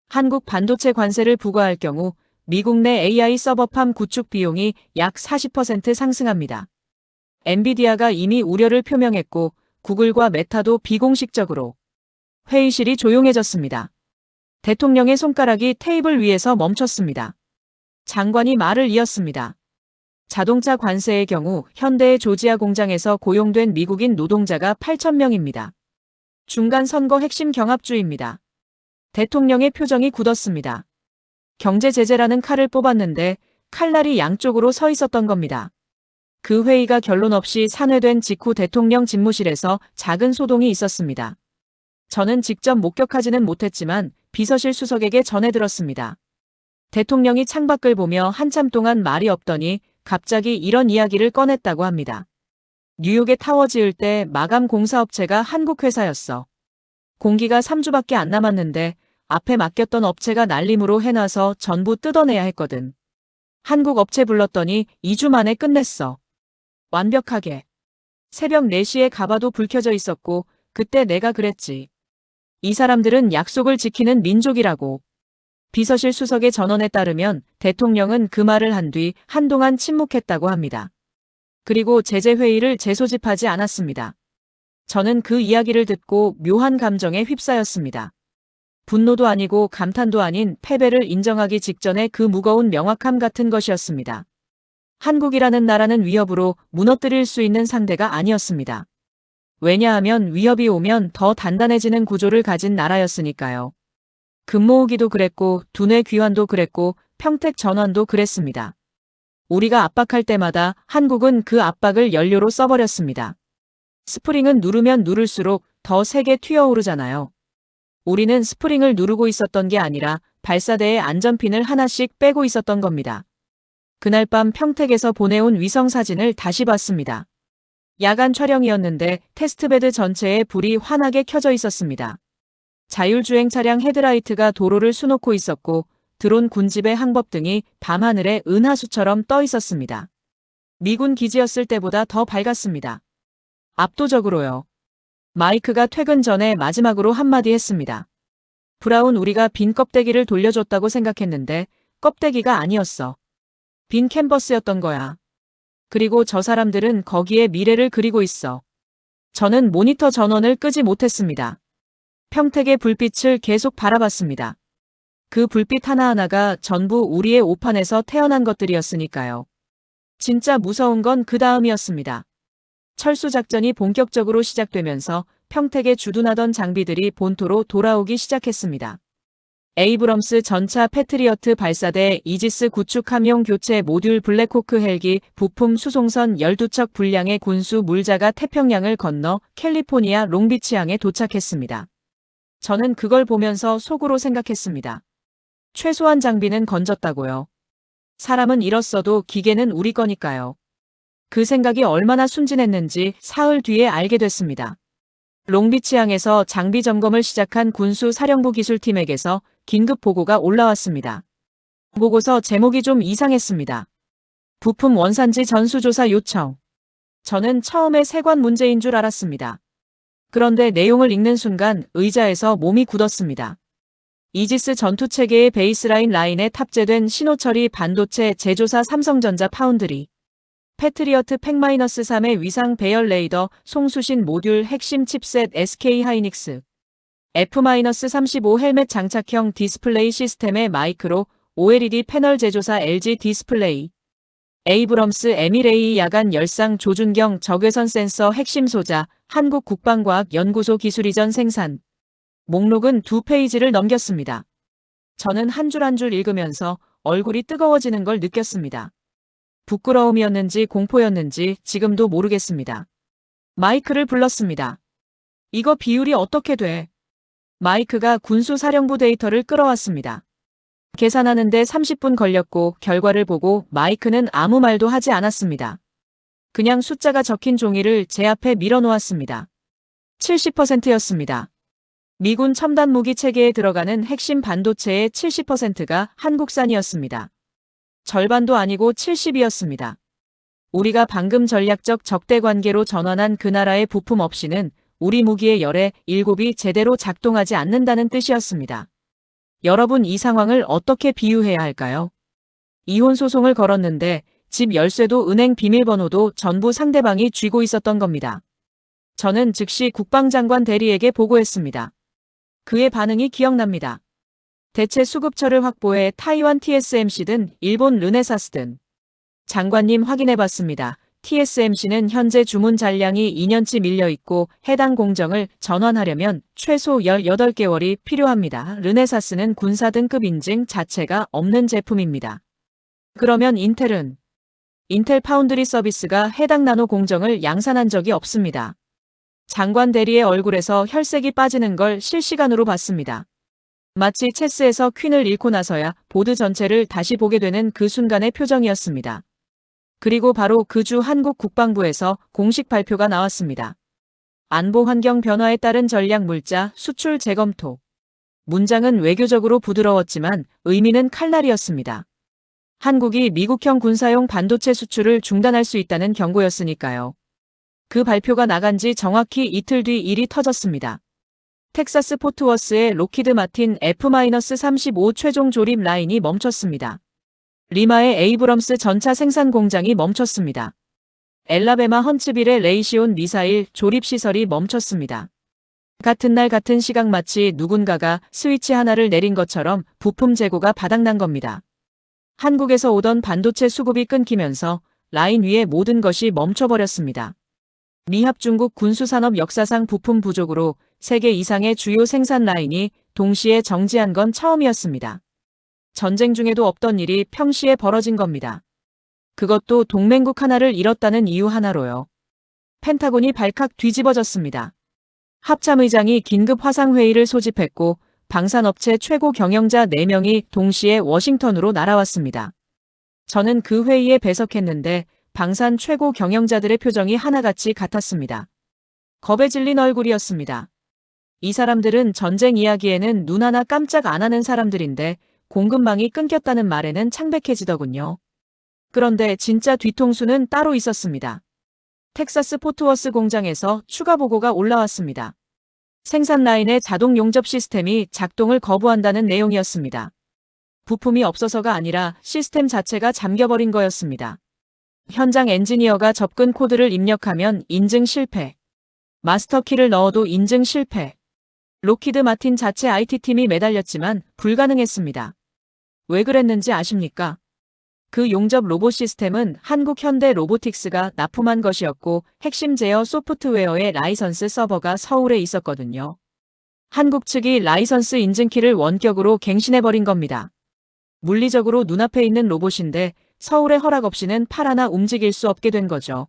한국 반도체 관세를 부과할 경우 미국 내 AI 서버팜 구축 비용이 약 40% 상승합니다. 엔비디아가 이미 우려를 표명했고 구글과 메타도 비공식적으로. 회의실이 조용해졌습니다. 대통령의 손가락이 테이블 위에서 멈췄습니다. 장관이 말을 이었습니다. 자동차 관세의 경우 현대의 조지아 공장에서 고용된 미국인 노동자가 8,000명입니다. 중간 선거 핵심 경합주입니다. 대통령의 표정이 굳었습니다. 경제 제재라는 칼을 뽑았는데 칼날이 양쪽으로 서 있었던 겁니다. 그 회의가 결론 없이 산회된 직후 대통령 집무실에서 작은 소동이 있었습니다. 저는 직접 목격하지는 못했지만 비서실 수석에게 전해 들었습니다. 대통령이 창밖을 보며 한참 동안 말이 없더니 갑자기 이런 이야기를 꺼냈다고 합니다. 뉴욕에 타워 지을 때 마감 공사업체가 한국 회사였어. 공기가 3주밖에 안 남았는데 앞에 맡겼던 업체가 날림으로 해놔서 전부 뜯어내야 했거든. 한국 업체 불렀더니 2주 만에 끝냈어. 완벽하게. 새벽 4시에 가봐도 불 켜져 있었고 그때 내가 그랬지. 이 사람들은 약속을 지키는 민족이라고. 비서실 수석의 전언에 따르면 대통령은 그 말을 한 뒤 한동안 침묵했다고 합니다. 그리고 제재회의를 재소집하지 않았습니다. 저는 그 이야기를 듣고 묘한 감정에 휩싸였습니다. 분노도 아니고 감탄도 아닌 패배를 인정하기 직전에 그 무거운 명확함 같은 것이었습니다. 한국이라는 나라는 위협으로 무너뜨릴 수 있는 상대가 아니었습니다. 왜냐하면 위협이 오면 더 단단해지는 구조를 가진 나라였으니까요. 금모으기도 그랬고 두뇌 귀환도 그랬고 평택 전환도 그랬습니다. 우리가 압박할 때마다 한국은 그 압박을 연료로 써버렸습니다. 스프링은 누르면 누를수록 더 세게 튀어오르잖아요. 우리는 스프링을 누르고 있었던 게 아니라 발사대의 안전핀을 하나씩 빼고 있었던 겁니다. 그날 밤 평택에서 보내온 위성 사진을 다시 봤습니다. 야간 촬영이었는데 테스트베드 전체에 불이 환하게 켜져 있었습니다. 자율주행 차량 헤드라이트가 도로를 수놓고 있었고 드론 군집의 항법 등이 밤하늘에 은하수처럼 떠 있었습니다. 미군 기지였을 때보다 더 밝았습니다. 압도적으로요. 마이크가 퇴근 전에 마지막으로 한마디 했습니다. 브라운, 우리가 빈 껍데기를 돌려줬다고 생각했는데 껍데기가 아니었어. 빈 캔버스였던 거야. 그리고 저 사람들은 거기에 미래를 그리고 있어. 저는 모니터 전원을 끄지 못했습니다. 평택의 불빛을 계속 바라봤습니다. 그 불빛 하나하나가 전부 우리의 오판에서 태어난 것들이었으니까요. 진짜 무서운 건 그 다음이었습니다. 철수작전이 본격적으로 시작되면서 평택에 주둔하던 장비들이 본토로 돌아오기 시작했습니다. 에이브럼스 전차 패트리어트 발사대, 이지스 구축 함용 교체 모듈, 블랙호크 헬기, 부품 수송선 12척 분량의 군수 물자가 태평양을 건너 캘리포니아 롱비치항에 도착했습니다. 저는 그걸 보면서 속으로 생각했습니다. 최소한 장비는 건졌다고요. 사람은 잃었어도 기계는 우리 거니까요. 그 생각이 얼마나 순진했는지 사흘 뒤에 알게 됐습니다. 롱비치항에서 장비 점검을 시작한 군수 사령부 기술팀에게서 긴급 보고가 올라왔습니다. 보고서 제목이 좀 이상했습니다. 부품 원산지 전수조사 요청. 저는 처음에 세관 문제인 줄 알았습니다. 그런데 내용을 읽는 순간 의자에서 몸이 굳었습니다. 이지스 전투체계의 베이스라인 라인에 탑재된 신호처리 반도체 제조사 삼성전자 파운드리. 패트리어트 팩-3의 위상 배열 레이더, 송수신 모듈 핵심 칩셋 SK 하이닉스. F-35 헬멧 장착형 디스플레이 시스템의 마이크로 OLED 패널 제조사 LG 디스플레이. 에이브럼스 에미레이 야간 열상 조준경 적외선 센서 핵심 소자 한국국방과학연구소 기술이전 생산. 목록은 2페이지를 넘겼습니다. 저는 한 줄 한 줄 읽으면서 얼굴이 뜨거워지는 걸 느꼈습니다. 부끄러움이었는지 공포였는지 지금도 모르겠습니다. 마이크를 불렀습니다. 이거 비율이 어떻게 돼? 마이크가 군수사령부 데이터를 끌어왔습니다. 계산하는데 30분 걸렸고 결과를 보고 마이크는 아무 말도 하지 않았습니다. 그냥 숫자가 적힌 종이를 제 앞에 밀어놓았습니다. 70%였습니다. 미군 첨단 무기 체계에 들어가는 핵심 반도체의 70%가 한국산이었습니다. 절반도 아니고 70이었습니다. 우리가 방금 전략적 적대 관계로 전환한 그 나라의 부품 없이는 우리 무기의 열의 7이 제대로 작동하지 않는다는 뜻이었습니다. 여러분, 이 상황을 어떻게 비유해야 할까요? 이혼 소송을 걸었는데 집 열쇠도 은행 비밀번호도 전부 상대방이 쥐고 있었던 겁니다. 저는 즉시 국방장관 대리에게 보고했습니다. 그의 반응이 기억납니다. 대체 수급처를 확보해 타이완 TSMC든 일본 르네사스든. 장관님, 확인해봤습니다. TSMC는 현재 주문 잔량이 2년치 밀려있고 해당 공정을 전환하려면 최소 18개월이 필요합니다. 르네사스는 군사 등급 인증 자체가 없는 제품입니다. 그러면 인텔은? 인텔 파운드리 서비스가 해당 나노 공정을 양산한 적이 없습니다. 장관 대리의 얼굴에서 혈색이 빠지는 걸 실시간으로 봤습니다. 마치 체스에서 퀸을 잃고 나서야 보드 전체를 다시 보게 되는 그 순간의 표정이었습니다. 그리고 바로 그 주 한국 국방부에서 공식 발표가 나왔습니다. 안보 환경 변화에 따른 전략 물자 수출 재검토. 문장은 외교적으로 부드러웠지만 의미는 칼날이었습니다. 한국이 미국형 군사용 반도체 수출을 중단할 수 있다는 경고였으니까요. 그 발표가 나간 지 정확히 이틀 뒤 일이 터졌습니다. 텍사스 포트워스의 로키드 마틴 F-35 최종 조립 라인이 멈췄습니다. 리마의 에이브럼스 전차 생산 공장이 멈췄습니다. 엘라베마 헌츠빌의 레이시온 미사일 조립 시설이 멈췄습니다. 같은 날 같은 시각 마치 누군가가 스위치 하나를 내린 것처럼 부품 재고가 바닥난 겁니다. 한국에서 오던 반도체 수급이 끊기면서 라인 위의 모든 것이 멈춰버렸습니다. 미합 중국 군수산업 역사상 부품 부족으로 3개 이상의 주요 생산 라인이 동시에 정지한 건 처음이었습니다. 전쟁 중에도 없던 일이 평시에 벌어진 겁니다. 그것도 동맹국 하나를 잃었다는 이유 하나로요. 펜타곤이 발칵 뒤집어졌습니다. 합참의장이 긴급 화상회의를 소집했고 방산업체 최고 경영자 4명이 동시에 워싱턴으로 날아왔습니다. 저는 그 회의에 배석했는데 방산 최고 경영자들의 표정이 하나같이 같았습니다. 겁에 질린 얼굴이었습니다. 이 사람들은 전쟁 이야기에는 눈 하나 깜짝 안 하는 사람들인데 공급망이 끊겼다는 말에는 창백해지더군요. 그런데 진짜 뒤통수는 따로 있었습니다. 텍사스 포트워스 공장에서 추가 보고가 올라왔습니다. 생산 라인의 자동 용접 시스템이 작동을 거부한다는 내용이었습니다. 부품이 없어서가 아니라 시스템 자체가 잠겨버린 거였습니다. 현장 엔지니어가 접근 코드를 입력하면 인증 실패. 마스터키를 넣어도 인증 실패. 로키드 마틴 자체 IT팀이 매달렸지만 불가능했습니다. 왜 그랬는지 아십니까? 그 용접 로봇 시스템은 한국 현대 로보틱스가 납품한 것이었고 핵심 제어 소프트웨어의 라이선스 서버가 서울에 있었거든요. 한국 측이 라이선스 인증키를 원격으로 갱신해버린 겁니다. 물리적으로 눈앞에 있는 로봇인데 서울의 허락 없이는 팔 하나 움직일 수 없게 된 거죠.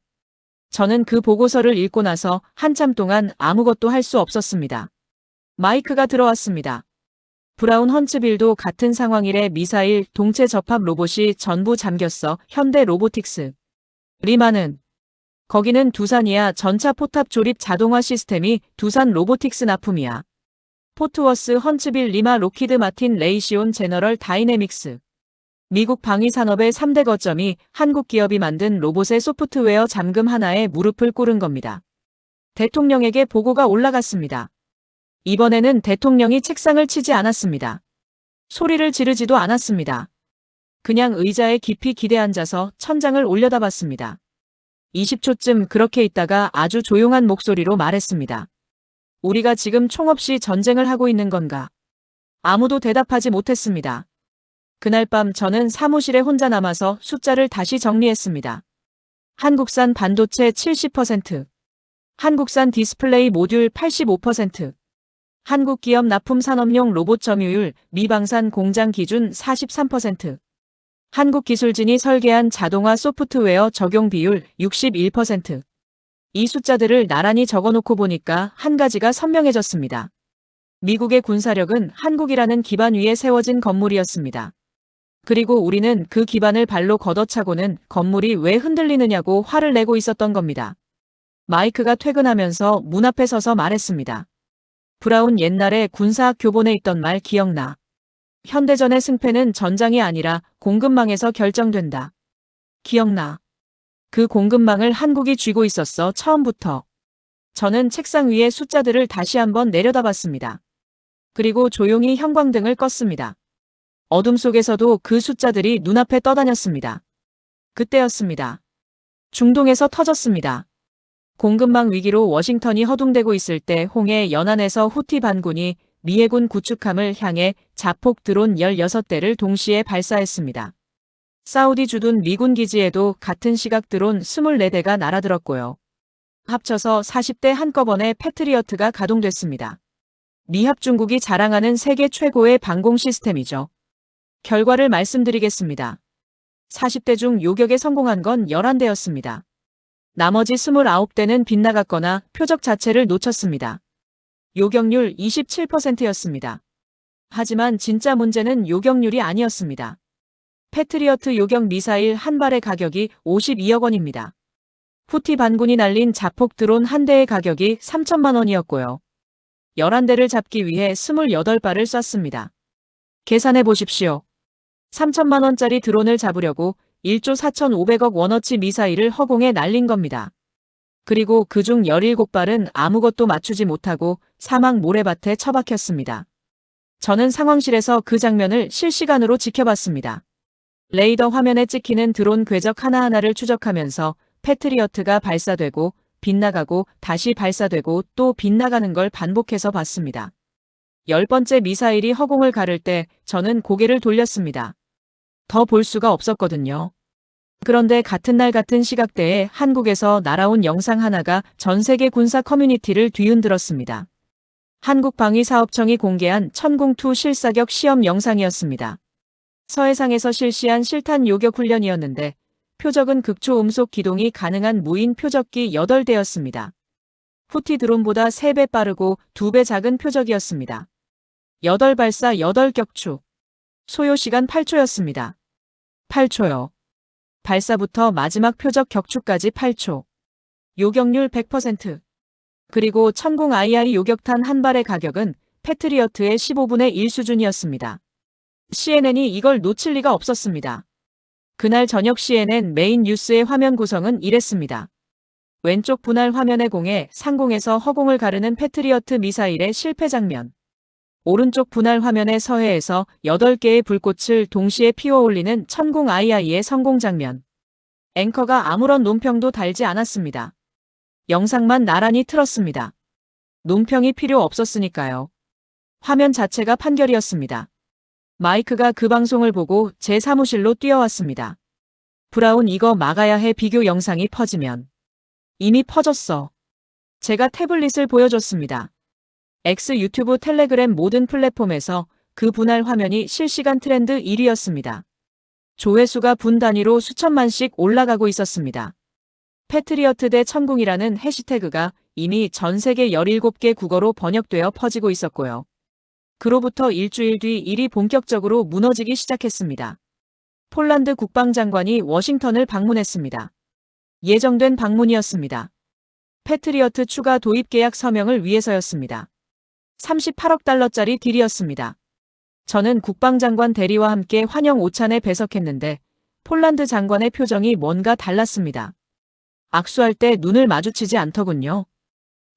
저는 그 보고서를 읽고 나서 한참 동안 아무것도 할 수 없었습니다. 마이크가 들어왔습니다. 브라운 헌츠빌도 같은 상황이래. 미사일 동체 접합 로봇이 전부 잠겼어. 현대 로보틱스. 리마는? 거기는 두산이야. 전차 포탑 조립 자동화 시스템이 두산 로보틱스 납품이야. 포트워스 헌츠빌 리마 로키드 마틴 레이시온 제너럴 다이내믹스. 미국 방위산업의 3대 거점이 한국 기업이 만든 로봇의 소프트웨어 잠금 하나에 무릎을 꿇은 겁니다. 대통령에게 보고가 올라갔습니다. 이번에는 대통령이 책상을 치지 않았습니다. 소리를 지르지도 않았습니다. 그냥 의자에 깊이 기대앉아서 천장을 올려다봤습니다. 20초쯤 그렇게 있다가 아주 조용한 목소리로 말했습니다. 우리가 지금 총 없이 전쟁을 하고 있는 건가? 아무도 대답하지 못했습니다. 그날 밤 저는 사무실에 혼자 남아서 숫자를 다시 정리했습니다. 한국산 반도체 70%, 한국산 디스플레이 모듈 85%, 한국 기업 납품 산업용 로봇 점유율 미방산 공장 기준 43%, 한국 기술진이 설계한 자동화 소프트웨어 적용 비율 61%. 이 숫자들을 나란히 적어놓고 보니까 한 가지가 선명해졌습니다. 미국의 군사력은 한국이라는 기반 위에 세워진 건물이었습니다. 그리고 우리는 그 기반을 발로 걷어차고는 건물이 왜 흔들리느냐고 화를 내고 있었던 겁니다. 마이크가 퇴근하면서 문 앞에 서서 말했습니다. 브라운, 옛날에 군사학 교본에 있던 말 기억나? 현대전의 승패는 전장이 아니라 공급망에서 결정된다. 기억나? 그 공급망을 한국이 쥐고 있었어, 처음부터. 저는 책상 위에 숫자들을 다시 한번 내려다봤습니다. 그리고 조용히 형광등을 껐습니다. 어둠 속에서도 그 숫자들이 눈앞에 떠다녔습니다. 그때였습니다. 중동에서 터졌습니다. 공급망 위기로 워싱턴이 허둥대고 있을 때 홍해 연안에서 후티 반군이 미 해군 구축함을 향해 자폭 드론 16대를 동시에 발사했습니다. 사우디 주둔 미군 기지에도 같은 시각 드론 24대가 날아들었고요. 합쳐서 40대 한꺼번에 패트리어트가 가동됐습니다. 미합 중국이 자랑하는 세계 최고의 방공 시스템이죠. 결과를 말씀드리겠습니다. 40대 중 요격에 성공한 건 11대였습니다. 나머지 29대는 빗나갔거나 표적 자체를 놓쳤습니다. 요격률 27%였습니다. 하지만 진짜 문제는 요격률이 아니었습니다. 패트리어트 요격 미사일 한 발의 가격이 52억 원입니다. 후티 반군이 날린 자폭 드론 한 대의 가격이 3천만 원이었고요. 11대를 잡기 위해 28발을 쐈습니다. 계산해 보십시오. 3천만 원짜리 드론을 잡으려고 1조 4,500억 원어치 미사일을 허공에 날린 겁니다. 그리고 그중 17발은 아무것도 맞추지 못하고 사막 모래밭에 처박혔습니다. 저는 상황실에서 그 장면을 실시간으로 지켜봤습니다. 레이더 화면에 찍히는 드론 궤적 하나하나를 추적하면서 패트리어트가 발사되고 빗나가고 다시 발사되고 또 빗나가는 걸 반복해서 봤습니다. 10번째 미사일이 허공을 가를 때 저는 고개를 돌렸습니다. 더 볼 수가 없었거든요. 그런데 같은 날 같은 시각대에 한국에서 날아온 영상 하나가 전 세계 군사 커뮤니티를 뒤흔들었습니다. 한국방위사업청이 공개한 천궁2 실사격 시험 영상이었습니다. 서해상에서 실시한 실탄 요격 훈련이었는데 표적은 극초음속 기동이 가능한 무인 표적기 8대였습니다. 후티 드론보다 3배 빠르고 2배 작은 표적이었습니다. 8발사 8격추. 소요시간 8초였습니다. 8초요. 발사부터 마지막 표적 격추까지 8초. 요격률 100%. 그리고 천궁 II 요격탄 한 발의 가격은 패트리어트의 15분의 1 수준이었습니다. CNN이 이걸 놓칠 리가 없었습니다. 그날 저녁 CNN 메인 뉴스의 화면 구성은 이랬습니다. 왼쪽 분할 화면의 공에 상공에서 허공을 가르는 패트리어트 미사일의 실패 장면. 오른쪽 분할 화면의 서해에서 8개의 불꽃을 동시에 피워올리는 천궁 II의 성공 장면. 앵커가 아무런 논평도 달지 않았습니다. 영상만 나란히 틀었습니다. 논평이 필요 없었으니까요. 화면 자체가 판결이었습니다. 마이크가 그 방송을 보고 제 사무실로 뛰어왔습니다. 브라운, 이거 막아야 해. 비교 영상이 퍼지면. 이미 퍼졌어. 제가 태블릿을 보여줬습니다. X, 유튜브, 텔레그램 모든 플랫폼에서 그 분할 화면이 실시간 트렌드 1위였습니다. 조회수가 분 단위로 수천만씩 올라가고 있었습니다. 패트리어트 대 천궁이라는 해시태그가 이미 전 세계 17개 국어로 번역되어 퍼지고 있었고요. 그로부터 일주일 뒤 일이 본격적으로 무너지기 시작했습니다. 폴란드 국방장관이 워싱턴을 방문했습니다. 예정된 방문이었습니다. 패트리어트 추가 도입 계약 서명을 위해서였습니다. 38억 달러짜리 딜이었습니다. 저는 국방장관 대리와 함께 환영 오찬에 배석했는데 폴란드 장관의 표정이 뭔가 달랐습니다. 악수할 때 눈을 마주치지 않더군요.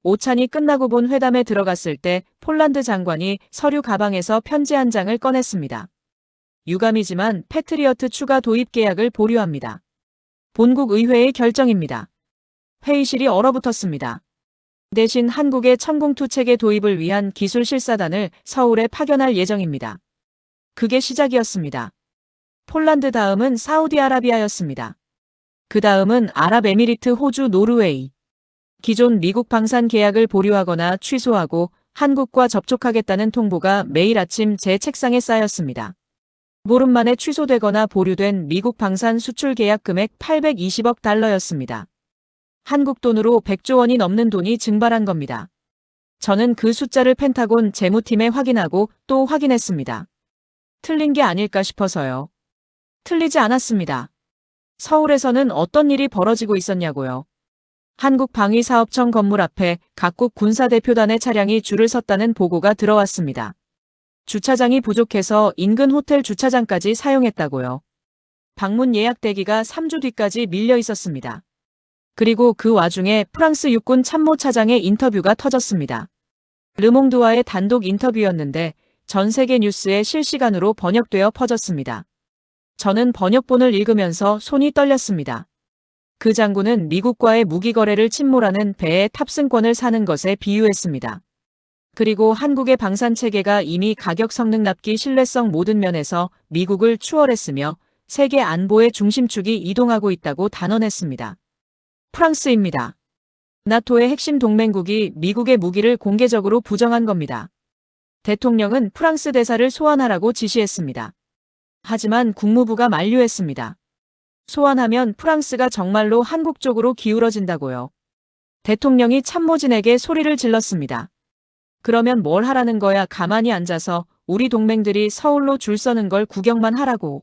오찬이 끝나고 본 회담에 들어갔을 때 폴란드 장관이 서류 가방에서 편지 한 장을 꺼냈습니다. 유감이지만 패트리어트 추가 도입 계약을 보류합니다. 본국 의회의 결정입니다. 회의실이 얼어붙었습니다. 대신 한국의 천궁2 체계 도입을 위한 기술 실사단을 서울에 파견할 예정입니다. 그게 시작이었습니다. 폴란드 다음은 사우디아라비아였습니다. 그 다음은 아랍에미리트, 호주, 노르웨이. 기존 미국 방산 계약을 보류하거나 취소하고 한국과 접촉하겠다는 통보가 매일 아침 제 책상에 쌓였습니다. 보름 만에 취소되거나 보류된 미국 방산 수출 계약 금액 820억 달러였습니다. 한국 돈으로 100조 원이 넘는 돈이 증발한 겁니다. 저는 그 숫자를 펜타곤 재무팀에 확인하고 또 확인했습니다. 틀린 게 아닐까 싶어서요. 틀리지 않았습니다. 서울에서는 어떤 일이 벌어지고 있었냐고요. 한국방위사업청 건물 앞에 각국 군사대표단의 차량이 줄을 섰다는 보고가 들어왔습니다. 주차장이 부족해서 인근 호텔 주차장까지 사용했다고요. 방문 예약 대기가 3주 뒤까지 밀려 있었습니다. 그리고 그 와중에 프랑스 육군 참모 차장의 인터뷰가 터졌습니다. 르몽드와의 단독 인터뷰였는데 전 세계 뉴스에 실시간으로 번역되어 퍼졌습니다. 저는 번역본을 읽으면서 손이 떨렸습니다. 그 장군은 미국과의 무기 거래를 침몰하는 배의 탑승권을 사는 것에 비유했습니다. 그리고 한국의 방산 체계가 이미 가격, 성능, 납기, 신뢰성 모든 면에서 미국을 추월했으며 세계 안보의 중심축이 이동하고 있다고 단언했습니다. 프랑스입니다. 나토의 핵심 동맹국이 미국의 무기를 공개적으로 부정한 겁니다. 대통령은 프랑스 대사를 소환하라고 지시했습니다. 하지만 국무부가 만류했습니다. 소환하면 프랑스가 정말로 한국 쪽으로 기울어진다고요. 대통령이 참모진에게 소리를 질렀습니다. 그러면 뭘 하라는 거야? 가만히 앉아서 우리 동맹들이 서울로 줄 서는 걸 구경만 하라고.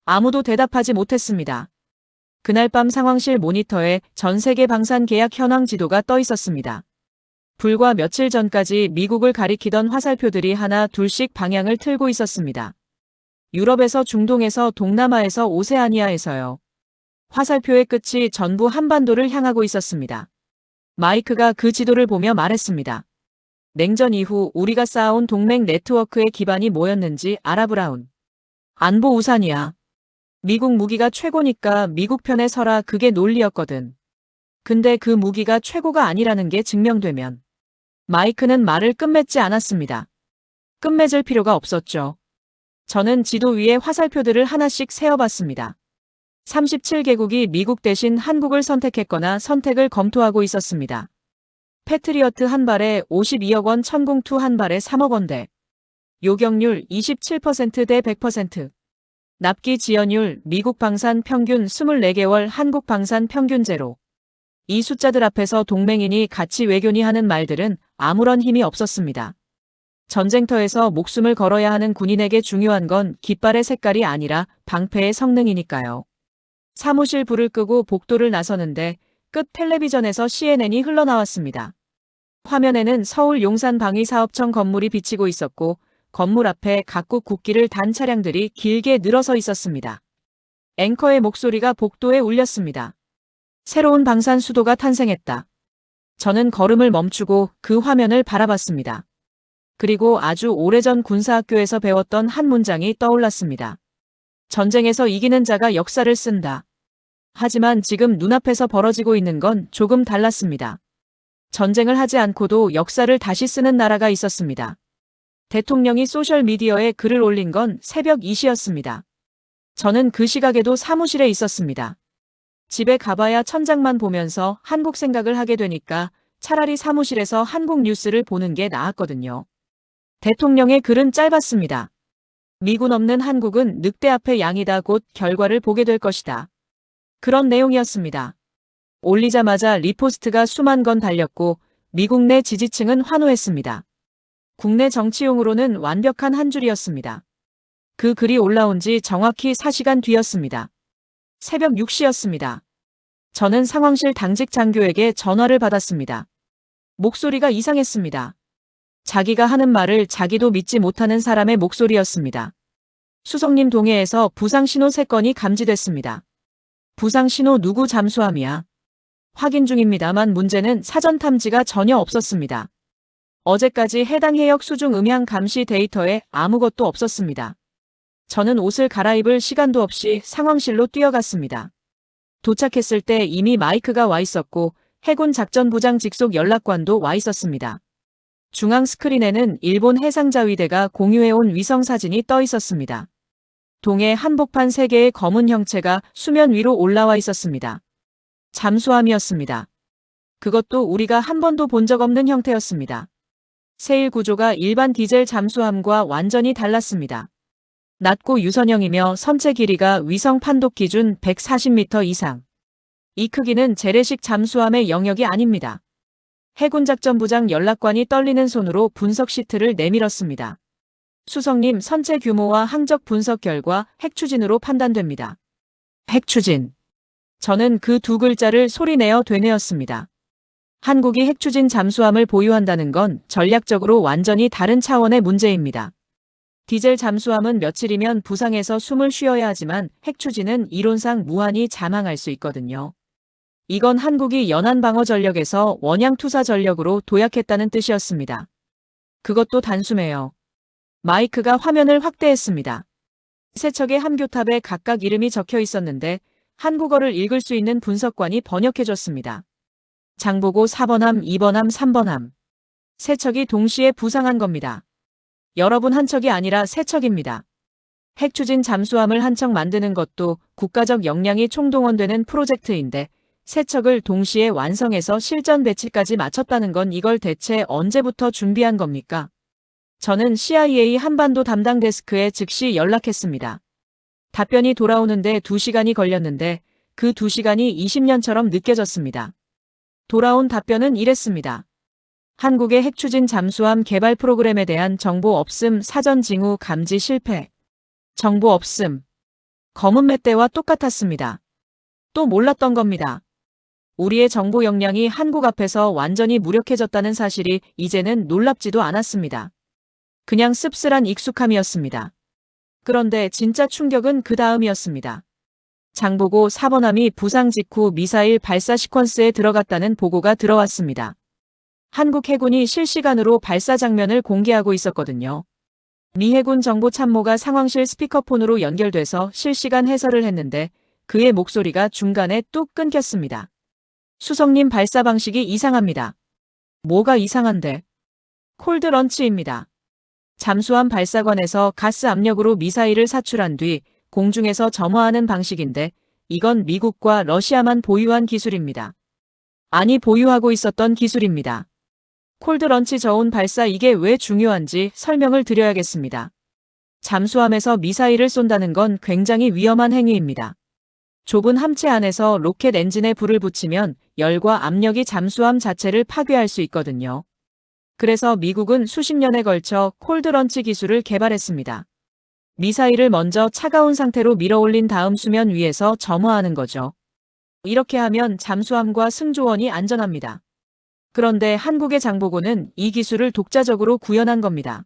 아무도 대답하지 못했습니다. 그날 밤 상황실 모니터에 전 세계 방산 계약 현황 지도가 떠 있었습니다. 불과 며칠 전까지 미국을 가리키던 화살표들이 하나 둘씩 방향을 틀고 있었습니다. 유럽에서 중동에서 동남아에서 오세아니아에서요. 화살표의 끝이 전부 한반도를 향하고 있었습니다. 마이크가 그 지도를 보며 말했습니다. 냉전 이후 우리가 쌓아온 동맹 네트워크의 기반이 뭐였는지 알아 브라운. 안보 우산이야. 미국 무기가 최고니까 미국 편에 서라, 그게 논리였거든. 근데 그 무기가 최고가 아니라는 게 증명되면. 마이크는 말을 끝맺지 않았습니다. 끝맺을 필요가 없었죠. 저는 지도 위에 화살표들을 하나씩 세어봤습니다. 37개국이 미국 대신 한국을 선택했거나 선택을 검토하고 있었습니다. 패트리어트 한 발에 52억 원, 천공투 한 발에 3억 원대. 요격률 27%대 100%. 납기 지연율 미국 방산 평균 24개월, 한국 방산 평균 제로. 이 숫자들 앞에서 동맹이니 같이 외교니 하는 말들은 아무런 힘이 없었습니다. 전쟁터에서 목숨을 걸어야 하는 군인에게 중요한 건 깃발의 색깔이 아니라 방패의 성능이니까요. 사무실 불을 끄고 복도를 나서는데 끝 텔레비전에서 CNN이 흘러나왔습니다. 화면에는 서울 용산방위사업청 건물이 비치고 있었고 건물 앞에 각국 국기를 단 차량들이 길게 늘어서 있었습니다. 앵커의 목소리가 복도에 울렸습니다. 새로운 방산 수도가 탄생했다. 저는 걸음을 멈추고 그 화면을 바라봤습니다. 그리고 아주 오래전 군사학교에서 배웠던 한 문장이 떠올랐습니다. 전쟁에서 이기는 자가 역사를 쓴다. 하지만 지금 눈앞에서 벌어지고 있는 건 조금 달랐습니다. 전쟁을 하지 않고도 역사를 다시 쓰는 나라가 있었습니다. 대통령이 소셜미디어에 글을 올린 건 새벽 2시였습니다. 저는 그 시각에도 사무실에 있었습니다. 집에 가봐야 천장만 보면서 한국 생각을 하게 되니까 차라리 사무실에서 한국 뉴스를 보는 게 나았거든요. 대통령의 글은 짧았습니다. 미군 없는 한국은 늑대 앞에 양이다. 곧 결과를 보게 될 것이다. 그런 내용이었습니다. 올리자마자 리포스트가 수만 건 달렸고 미국 내 지지층은 환호했습니다. 국내 정치용으로는 완벽한 한 줄이었습니다. 그 글이 올라온 지 정확히 4시간 뒤였습니다. 새벽 6시였습니다. 저는 상황실 당직 장교에게 전화를 받았습니다. 목소리가 이상했습니다. 자기가 하는 말을 자기도 믿지 못하는 사람의 목소리였습니다. 수석님, 동해에서 부상신호 3건이 감지됐습니다. 부상신호 누구 잠수함이야? 확인 중입니다만 문제는 사전 탐지가 전혀 없었습니다. 어제까지 해당 해역 수중 음향 감시 데이터에 아무것도 없었습니다. 저는 옷을 갈아입을 시간도 없이 상황실로 뛰어갔습니다. 도착했을 때 이미 마이크가 와 있었고 해군 작전부장 직속 연락관도 와 있었습니다. 중앙 스크린에는 일본 해상자위대가 공유해온 위성사진이 떠 있었습니다. 동해 한복판 3개의 검은 형체가 수면 위로 올라와 있었습니다. 잠수함이었습니다. 그것도 우리가 한 번도 본 적 없는 형태였습니다. 세일 구조가 일반 디젤 잠수함과 완전히 달랐습니다. 낮고 유선형이며 선체 길이가 위성 판독 기준 140m 이상. 이 크기는 재래식 잠수함의 영역이 아닙니다. 해군작전부장 연락관이 떨리는 손으로 분석 시트를 내밀었습니다. 수석님, 선체 규모와 항적 분석 결과 핵추진으로 판단됩니다. 핵추진. 저는 그 두 글자를 소리내어 되뇌었습니다. 한국이 핵추진 잠수함을 보유한다는 건 전략적으로 완전히 다른 차원의 문제입니다. 디젤 잠수함은 며칠이면 부상해서 숨을 쉬어야 하지만 핵추진은 이론상 무한히 잠항할 수 있거든요. 이건 한국이 연안 방어 전력에서 원양 투사 전력으로 도약했다는 뜻이었습니다. 그것도 단숨에요. 마이크가 화면을 확대했습니다. 세 척의 함교탑에 각각 이름이 적혀 있었는데 한국어를 읽을 수 있는 분석관이 번역해줬습니다. 장보고 4번함, 2번함, 3번함. 세 척이 동시에 부상한 겁니다. 여러분, 한 척이 아니라 세 척입니다. 핵추진 잠수함을 한 척 만드는 것도 국가적 역량이 총동원되는 프로젝트인데 세 척을 동시에 완성해서 실전 배치까지 마쳤다는 건 이걸 대체 언제부터 준비한 겁니까? 저는 CIA 한반도 담당 데스크에 즉시 연락했습니다. 답변이 돌아오는데 2시간이 걸렸는데 그 2시간이 20년처럼 느껴졌습니다. 돌아온 답변은 이랬습니다. 한국의 핵추진 잠수함 개발 프로그램에 대한 정보 없음, 사전 징후 감지 실패. 정보 없음. 검은 맷대와 똑같았습니다. 또 몰랐던 겁니다. 우리의 정보 역량이 한국 앞에서 완전히 무력해졌다는 사실이 이제는 놀랍지도 않았습니다. 그냥 씁쓸한 익숙함이었습니다. 그런데 진짜 충격은 그 다음이었습니다. 장보고 4번함이 부상 직후 미사일 발사 시퀀스에 들어갔다는 보고가 들어왔습니다. 한국 해군이 실시간으로 발사 장면을 공개하고 있었거든요. 미 해군 정보참모가 상황실 스피커폰으로 연결돼서 실시간 해설을 했는데 그의 목소리가 중간에 뚝 끊겼습니다. 수석님, 발사 방식이 이상합니다. 뭐가 이상한데? 콜드 런치입니다. 잠수함 발사관에서 가스 압력으로 미사일을 사출한 뒤 공중에서 점화하는 방식인데 이건 미국과 러시아만 보유한 기술입니다. 아니, 보유하고 있었던 기술입니다. 콜드 런치 저온 발사, 이게 왜 중요한지 설명을 드려야겠습니다. 잠수함에서 미사일을 쏜다는 건 굉장히 위험한 행위입니다. 좁은 함체 안에서 로켓 엔진에 불을 붙이면 열과 압력이 잠수함 자체를 파괴할 수 있거든요. 그래서 미국은 수십 년에 걸쳐 콜드런치 기술을 개발했습니다. 미사일을 먼저 차가운 상태로 밀어올린 다음 수면 위에서 점화하는 거죠. 이렇게 하면 잠수함과 승조원이 안전합니다. 그런데 한국의 장보고는 이 기술을 독자적으로 구현한 겁니다.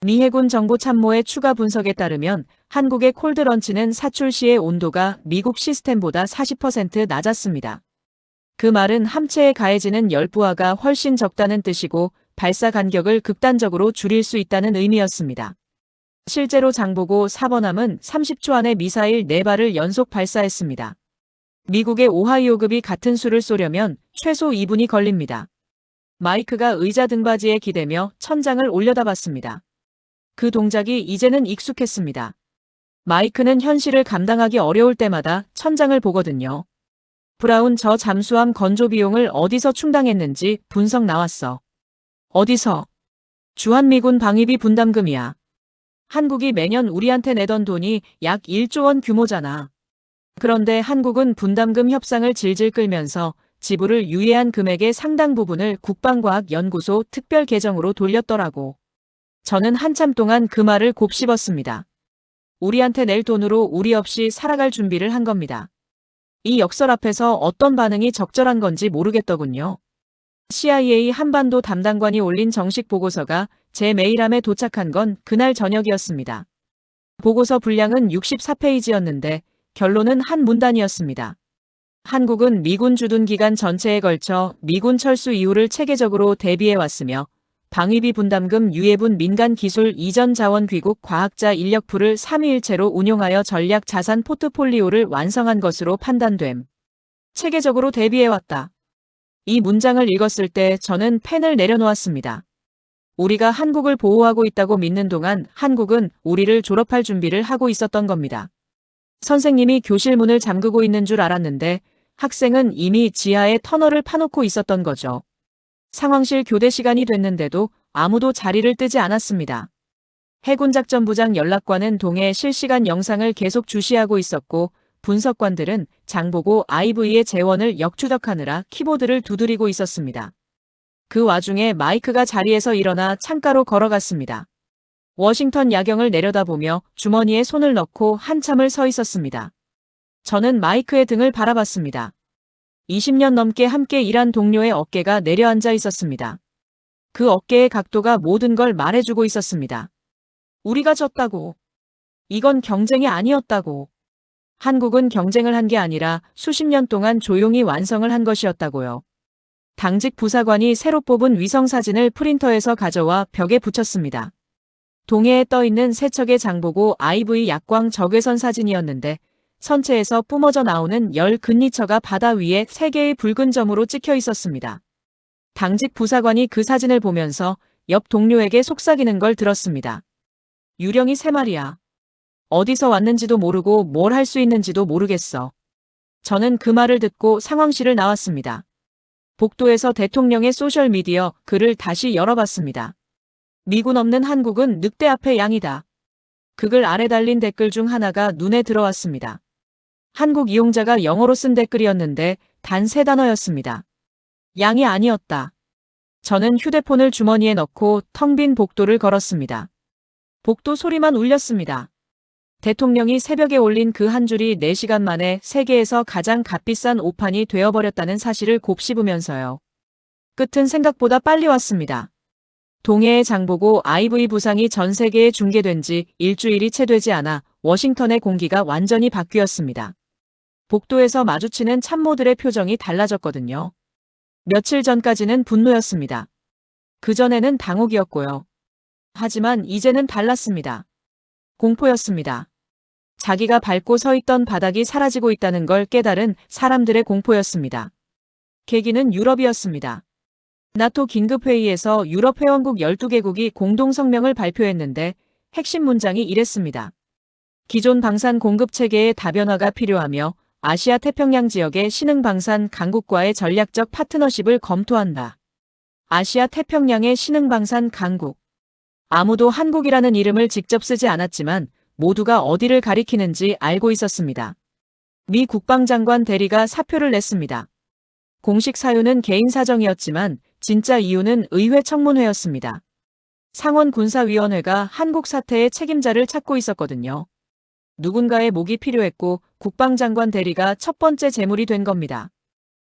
미 해군 정보참모의 추가 분석에 따르면 한국의 콜드런치는 사출 시의 온도가 미국 시스템보다 40% 낮았습니다. 그 말은 함체에 가해지는 열부하가 훨씬 적다는 뜻이고 발사 간격을 극단적으로 줄일 수 있다는 의미였습니다. 실제로 장보고 4번함은 30초 안에 미사일 4발을 연속 발사했습니다. 미국의 오하이오급이 같은 수를 쏘려면 최소 2분이 걸립니다. 마이크가 의자 등받이에 기대며 천장을 올려다봤습니다. 그 동작이 이제는 익숙했습니다. 마이크는 현실을 감당하기 어려울 때마다 천장을 보거든요. 브라운, 저 잠수함 건조 비용을 어디서 충당했는지 분석 나왔어. 어디서? 주한미군 방위비 분담금이야. 한국이 매년 우리한테 내던 돈이 약 1조 원 규모잖아. 그런데 한국은 분담금 협상을 질질 끌면서 지불을 유예한 금액의 상당 부분을 국방과학연구소 특별 계정으로 돌렸더라고. 저는 한참 동안 그 말을 곱씹었습니다. 우리한테 낼 돈으로 우리 없이 살아갈 준비를 한 겁니다. 이 역설 앞에서 어떤 반응이 적절한 건지 모르겠더군요. CIA 한반도 담당관이 올린 정식 보고서가 제 메일함에 도착한 건 그날 저녁이었습니다. 보고서 분량은 64페이지였는데 결론은 한 문단이었습니다. 한국은 미군 주둔 기간 전체에 걸쳐 미군 철수 이후를 체계적으로 대비해왔으며 방위비 분담금 유예분 민간 기술 이전 자원 귀국 과학자 인력풀을 삼위일체로 운용하여 전략 자산 포트폴리오를 완성한 것으로 판단됨. 체계적으로 대비해왔다. 이 문장을 읽었을 때 저는 펜을 내려놓았습니다. 우리가 한국을 보호하고 있다고 믿는 동안 한국은 우리를 졸업할 준비를 하고 있었던 겁니다. 선생님이 교실 문을 잠그고 있는 줄 알았는데 학생은 이미 지하에 터널을 파놓고 있었던 거죠. 상황실 교대 시간이 됐는데도 아무도 자리를 뜨지 않았습니다. 해군작전부장 연락관은 동해 실시간 영상을 계속 주시하고 있었고 분석관들은 장보고 IV의 재원을 역추적하느라 키보드를 두드리고 있었습니다. 그 와중에 마이크가 자리에서 일어나 창가로 걸어갔습니다. 워싱턴 야경을 내려다보며 주머니에 손을 넣고 한참을 서 있었습니다. 저는 마이크의 등을 바라봤습니다. 20년 넘게 함께 일한 동료의 어깨가 내려앉아 있었습니다. 그 어깨의 각도가 모든 걸 말해주고 있었습니다. 우리가 졌다고. 이건 경쟁이 아니었다고. 한국은 경쟁을 한 게 아니라 수십 년 동안 조용히 완성을 한 것이었다고요. 당직 부사관이 새로 뽑은 위성사진을 프린터에서 가져와 벽에 붙였습니다. 동해에 떠있는 세 척의 장보고 IV 약광 적외선 사진이었는데 선체에서 뿜어져 나오는 열 근니처가 바다 위에 3개의 붉은 점으로 찍혀 있었습니다. 당직 부사관이 그 사진을 보면서 옆 동료에게 속삭이는 걸 들었습니다. 유령이 3마리야. 어디서 왔는지도 모르고 뭘 할 수 있는지도 모르겠어. 저는 그 말을 듣고 상황실을 나왔습니다. 복도에서 대통령의 소셜미디어 글을 다시 열어봤습니다. 미군 없는 한국은 늑대 앞의 양이다. 그 글 아래 달린 댓글 중 하나가 눈에 들어왔습니다. 한국 이용자가 영어로 쓴 댓글이었는데 단 3단어였습니다. 양이 아니었다. 저는 휴대폰을 주머니에 넣고 텅 빈 복도를 걸었습니다. 복도 소리만 울렸습니다. 대통령이 새벽에 올린 그 한 줄이 4시간 만에 세계에서 가장 값비싼 오판이 되어버렸다는 사실을 곱씹으면서요. 끝은 생각보다 빨리 왔습니다. 동해의 장보고 IV 부상이 전 세계에 중계된 지 일주일이 채 되지 않아 워싱턴의 공기가 완전히 바뀌었습니다. 복도에서 마주치는 참모들의 표정이 달라졌거든요. 며칠 전까지는 분노였습니다. 그전에는 당혹이었고요. 하지만 이제는 달랐습니다. 공포였습니다. 자기가 밟고 서 있던 바닥이 사라지고 있다는 걸 깨달은 사람들의 공포였습니다. 계기는 유럽이었습니다. 나토 긴급회의에서 유럽 회원국 12개국이 공동성명을 발표했는데 핵심 문장이 이랬습니다. 기존 방산 공급 체계의 다변화가 필요하며 아시아 태평양 지역의 신흥방산 강국과의 전략적 파트너십을 검토한다. 아시아 태평양의 신흥방산 강국. 아무도 한국이라는 이름을 직접 쓰지 않았지만 모두가 어디를 가리키는지 알고 있었습니다. 미 국방장관 대리가 사표를 냈습니다. 공식 사유는 개인 사정이었지만 진짜 이유는 의회 청문회였습니다. 상원군사위원회가 한국 사태의 책임자를 찾고 있었거든요. 누군가의 목이 필요했고 국방장관 대리가 첫 번째 제물이 된 겁니다.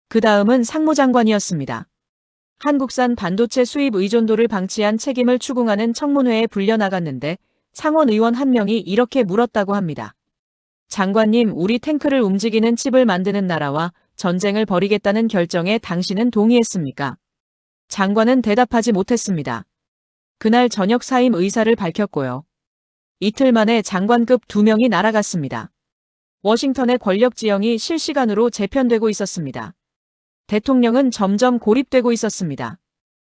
그 다음은 상무장관이었습니다. 한국산 반도체 수입 의존도를 방치한 책임을 추궁하는 청문회에 불려나갔는데 상원 의원 한 명이 이렇게 물었다고 합니다. 장관님, 우리 탱크를 움직이는 칩을 만드는 나라와 전쟁을 벌이겠다는 결정에 당신은 동의했습니까? 장관은 대답하지 못했습니다. 그날 저녁 사임 의사를 밝혔고요. 이틀 만에 장관급 2명이 날아갔습니다. 워싱턴의 권력 지형이 실시간으로 재편되고 있었습니다. 대통령은 점점 고립되고 있었습니다.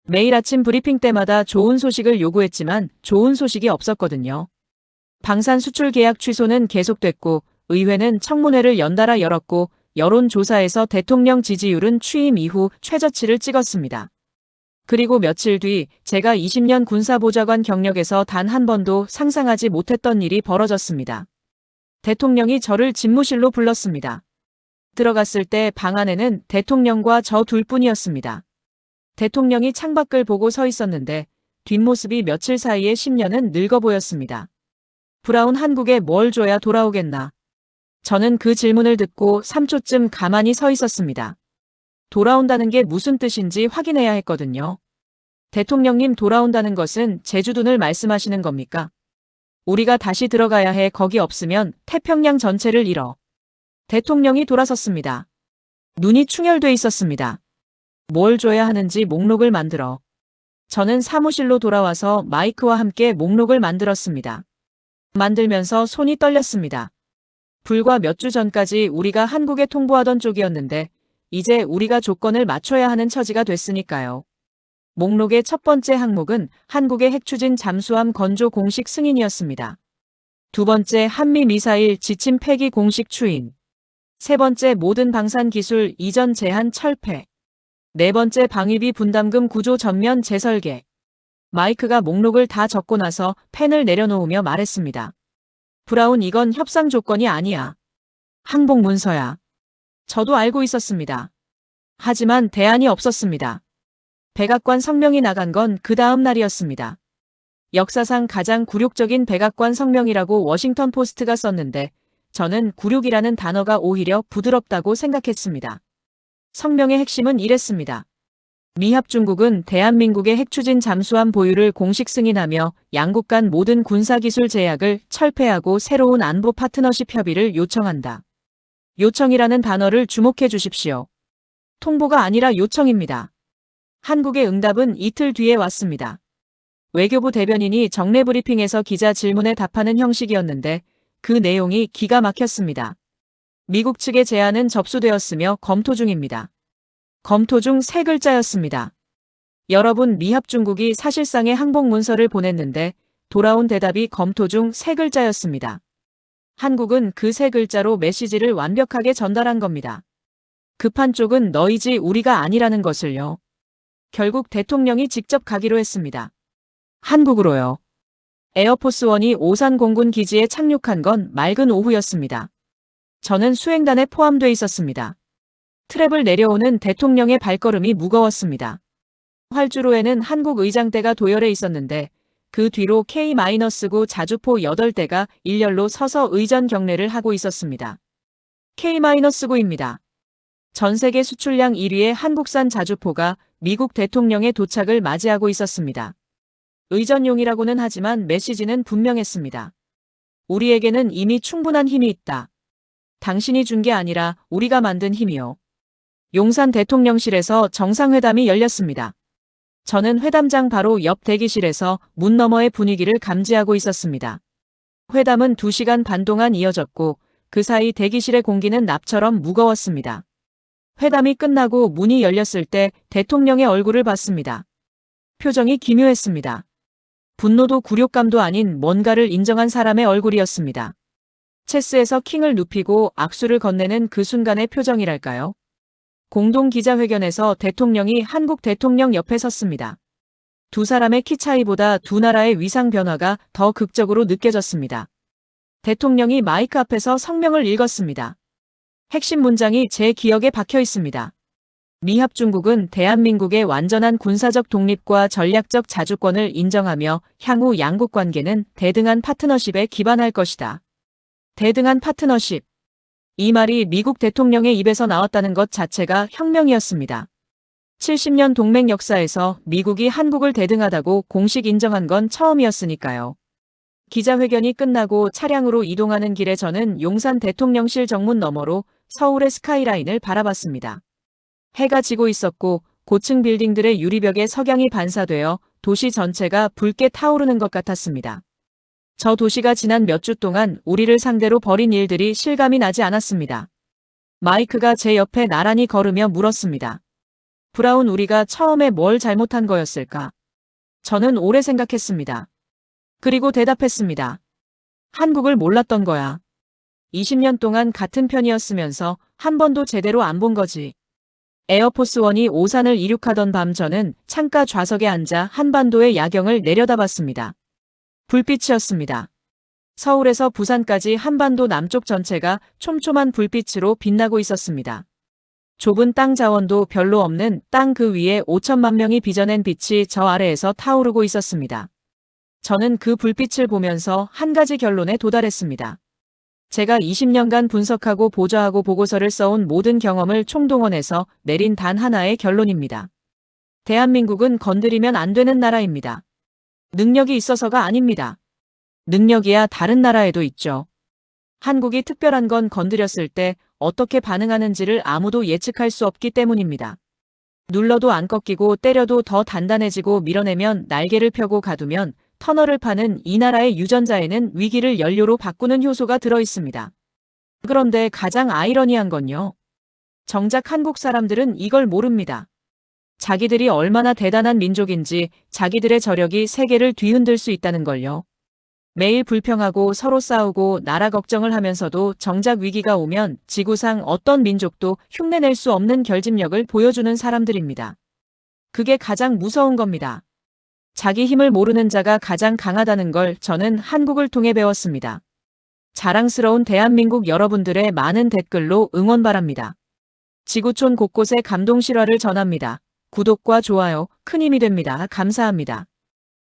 매일 아침 브리핑 때마다 좋은 소식을 요구했지만 좋은 소식이 없었거든요. 방산 수출 계약 취소는 계속됐고 의회는 청문회를 연달아 열었고 여론조사에서 대통령 지지율은 취임 이후 최저치를 찍었습니다. 그리고 며칠 뒤 제가 20년 군사보좌관 경력에서 단 한 번도 상상하지 못했던 일이 벌어졌습니다. 대통령이 저를 집무실로 불렀습니다. 들어갔을 때 방 안에는 대통령과 저 둘뿐이었습니다. 대통령이 창밖을 보고 서 있었는데 뒷모습이 며칠 사이에 10년은 늙어 보였습니다. 브라운 한국에 뭘 줘야 돌아오겠나. 저는 그 질문을 듣고 3초쯤 가만히 서 있었습니다. 돌아온다는 게 무슨 뜻인지 확인해야 했거든요. 대통령님, 돌아온다는 것은 제주둔을 말씀하시는 겁니까? 우리가 다시 들어가야 해. 거기 없으면 태평양 전체를 잃어. 대통령이 돌아섰습니다. 눈이 충혈돼 있었습니다. 뭘 줘야 하는지 목록을 만들어. 저는 사무실로 돌아와서 마이크와 함께 목록을 만들었습니다. 만들면서 손이 떨렸습니다. 불과 몇 주 전까지 우리가 한국에 통보하던 쪽이었는데 이제 우리가 조건을 맞춰야 하는 처지가 됐으니까요. 목록의 첫 번째 항목은 한국의 핵추진 잠수함 건조 공식 승인이었습니다. 두 번째 한미 미사일 지침 폐기 공식 추인. 세 번째 모든 방산 기술 이전 제한 철폐. 네 번째 방위비 분담금 구조 전면 재설계. 마이크가 목록을 다 적고 나서 펜을 내려놓으며 말했습니다. 브라운, 이건 협상 조건이 아니야. 항복 문서야. 저도 알고 있었습니다. 하지만 대안이 없었습니다. 백악관 성명이 나간 건 그 다음 날이었습니다. 역사상 가장 굴욕적인 백악관 성명이라고 워싱턴 포스트가 썼는데 저는 굴욕이라는 단어가 오히려 부드럽다고 생각했습니다. 성명의 핵심은 이랬습니다. 미합중국은 대한민국의 핵추진 잠수함 보유를 공식 승인하며 양국 간 모든 군사기술 제약을 철폐하고 새로운 안보 파트너십 협의를 요청한다. 요청이라는 단어를 주목해 주십시오. 통보가 아니라 요청입니다. 한국의 응답은 이틀 뒤에 왔습니다. 외교부 대변인이 정례 브리핑에서 기자 질문에 답하는 형식이었는데 그 내용이 기가 막혔습니다. 미국 측의 제안은 접수되었으며 검토 중입니다. 검토 중 세 글자였습니다. 여러분, 미합중국이 사실상의 항복 문서를 보냈는데 돌아온 대답이 검토 중 세 글자였습니다. 한국은 그 세 글자로 메시지를 완벽하게 전달한 겁니다. 급한 쪽은 너희지 우리가 아니라는 것을요. 결국 대통령이 직접 가기로 했습니다. 한국으로요. 에어포스원이 오산 공군 기지에 착륙한 건 맑은 오후였습니다. 저는 수행단에 포함돼 있었습니다. 트랩을 내려오는 대통령의 발걸음이 무거웠습니다. 활주로에는 한국 의장대가 도열해 있었는데 그 뒤로 K-9 자주포 8대가 일렬로 서서 의전 경례를 하고 있었습니다. K-9입니다. 전 세계 수출량 1위의 한국산 자주포가 미국 대통령의 도착을 맞이하고 있었습니다. 의전용이라고는 하지만 메시지는 분명했습니다. 우리에게는 이미 충분한 힘이 있다. 당신이 준 게 아니라 우리가 만든 힘이요. 용산 대통령실에서 정상회담이 열렸습니다. 저는 회담장 바로 옆 대기실에서 문 너머의 분위기를 감지하고 있었습니다. 회담은 2시간 반 동안 이어졌고 그 사이 대기실의 공기는 납처럼 무거웠습니다. 회담이 끝나고 문이 열렸을 때 대통령의 얼굴을 봤습니다. 표정이 기묘했습니다. 분노도 굴욕감도 아닌 뭔가를 인정한 사람의 얼굴이었습니다. 체스에서 킹을 눕히고 악수를 건네는 그 순간의 표정이랄까요? 공동 기자회견에서 대통령이 한국 대통령 옆에 섰습니다. 두 사람의 키 차이보다 두 나라의 위상 변화가 더 극적으로 느껴졌습니다. 대통령이 마이크 앞에서 성명을 읽었습니다. 핵심 문장이 제 기억에 박혀 있습니다. 미합중국은 대한민국의 완전한 군사적 독립과 전략적 자주권을 인정하며 향후 양국 관계는 대등한 파트너십에 기반할 것이다. 대등한 파트너십. 이 말이 미국 대통령의 입에서 나왔다는 것 자체가 혁명이었습니다. 70년 동맹 역사에서 미국이 한국을 대등하다고 공식 인정한 건 처음이었으니까요. 기자회견이 끝나고 차량으로 이동하는 길에 저는 용산 대통령실 정문 너머로 서울의 스카이라인을 바라봤습니다. 해가 지고 있었고 고층 빌딩들의 유리벽에 석양이 반사되어 도시 전체가 붉게 타오르는 것 같았습니다. 저 도시가 지난 몇 주 동안 우리를 상대로 벌인 일들이 실감이 나지 않았습니다. 마이크가 제 옆에 나란히 걸으며 물었습니다. 브라운, 우리가 처음에 뭘 잘못한 거였을까? 저는 오래 생각했습니다. 그리고 대답했습니다. 한국을 몰랐던 거야. 20년 동안 같은 편이었으면서 한 번도 제대로 안 본 거지. 에어포스원이 오산을 이륙하던 밤 저는 창가 좌석에 앉아 한반도의 야경을 내려다봤습니다. 불빛이었습니다. 서울에서 부산까지 한반도 남쪽 전체가 촘촘한 불빛으로 빛나고 있었습니다. 좁은 땅 자원도 별로 없는 땅 그 위에 5천만 명이 빚어낸 빛이 저 아래에서 타오르고 있었습니다. 저는 그 불빛을 보면서 한 가지 결론에 도달했습니다. 제가 20년간 분석하고 보좌하고 보고서를 써온 모든 경험을 총동원해서 내린 단 하나의 결론입니다. 대한민국은 건드리면 안 되는 나라입니다. 능력이 있어서가 아닙니다. 능력이야 다른 나라에도 있죠. 한국이 특별한 건 건드렸을 때 어떻게 반응하는지를 아무도 예측할 수 없기 때문입니다. 눌러도 안 꺾이고 때려도 더 단단해지고 밀어내면 날개를 펴고 가두면 터널을 파는 이 나라의 유전자에는 위기를 연료로 바꾸는 효소가 들어 있습니다. 그런데 가장 아이러니한 건요. 정작 한국 사람들은 이걸 모릅니다. 자기들이 얼마나 대단한 민족인지 자기들의 저력이 세계를 뒤흔들 수 있다는 걸요. 매일 불평하고 서로 싸우고 나라 걱정을 하면서도 정작 위기가 오면 지구상 어떤 민족도 흉내낼 수 없는 결집력을 보여주는 사람들입니다. 그게 가장 무서운 겁니다. 자기 힘을 모르는 자가 가장 강하다는 걸 저는 한국을 통해 배웠습니다. 자랑스러운 대한민국 여러분들의 많은 댓글로 응원 바랍니다. 지구촌 곳곳에 감동 실화를 전합니다. 구독과 좋아요 큰 힘이 됩니다. 감사합니다.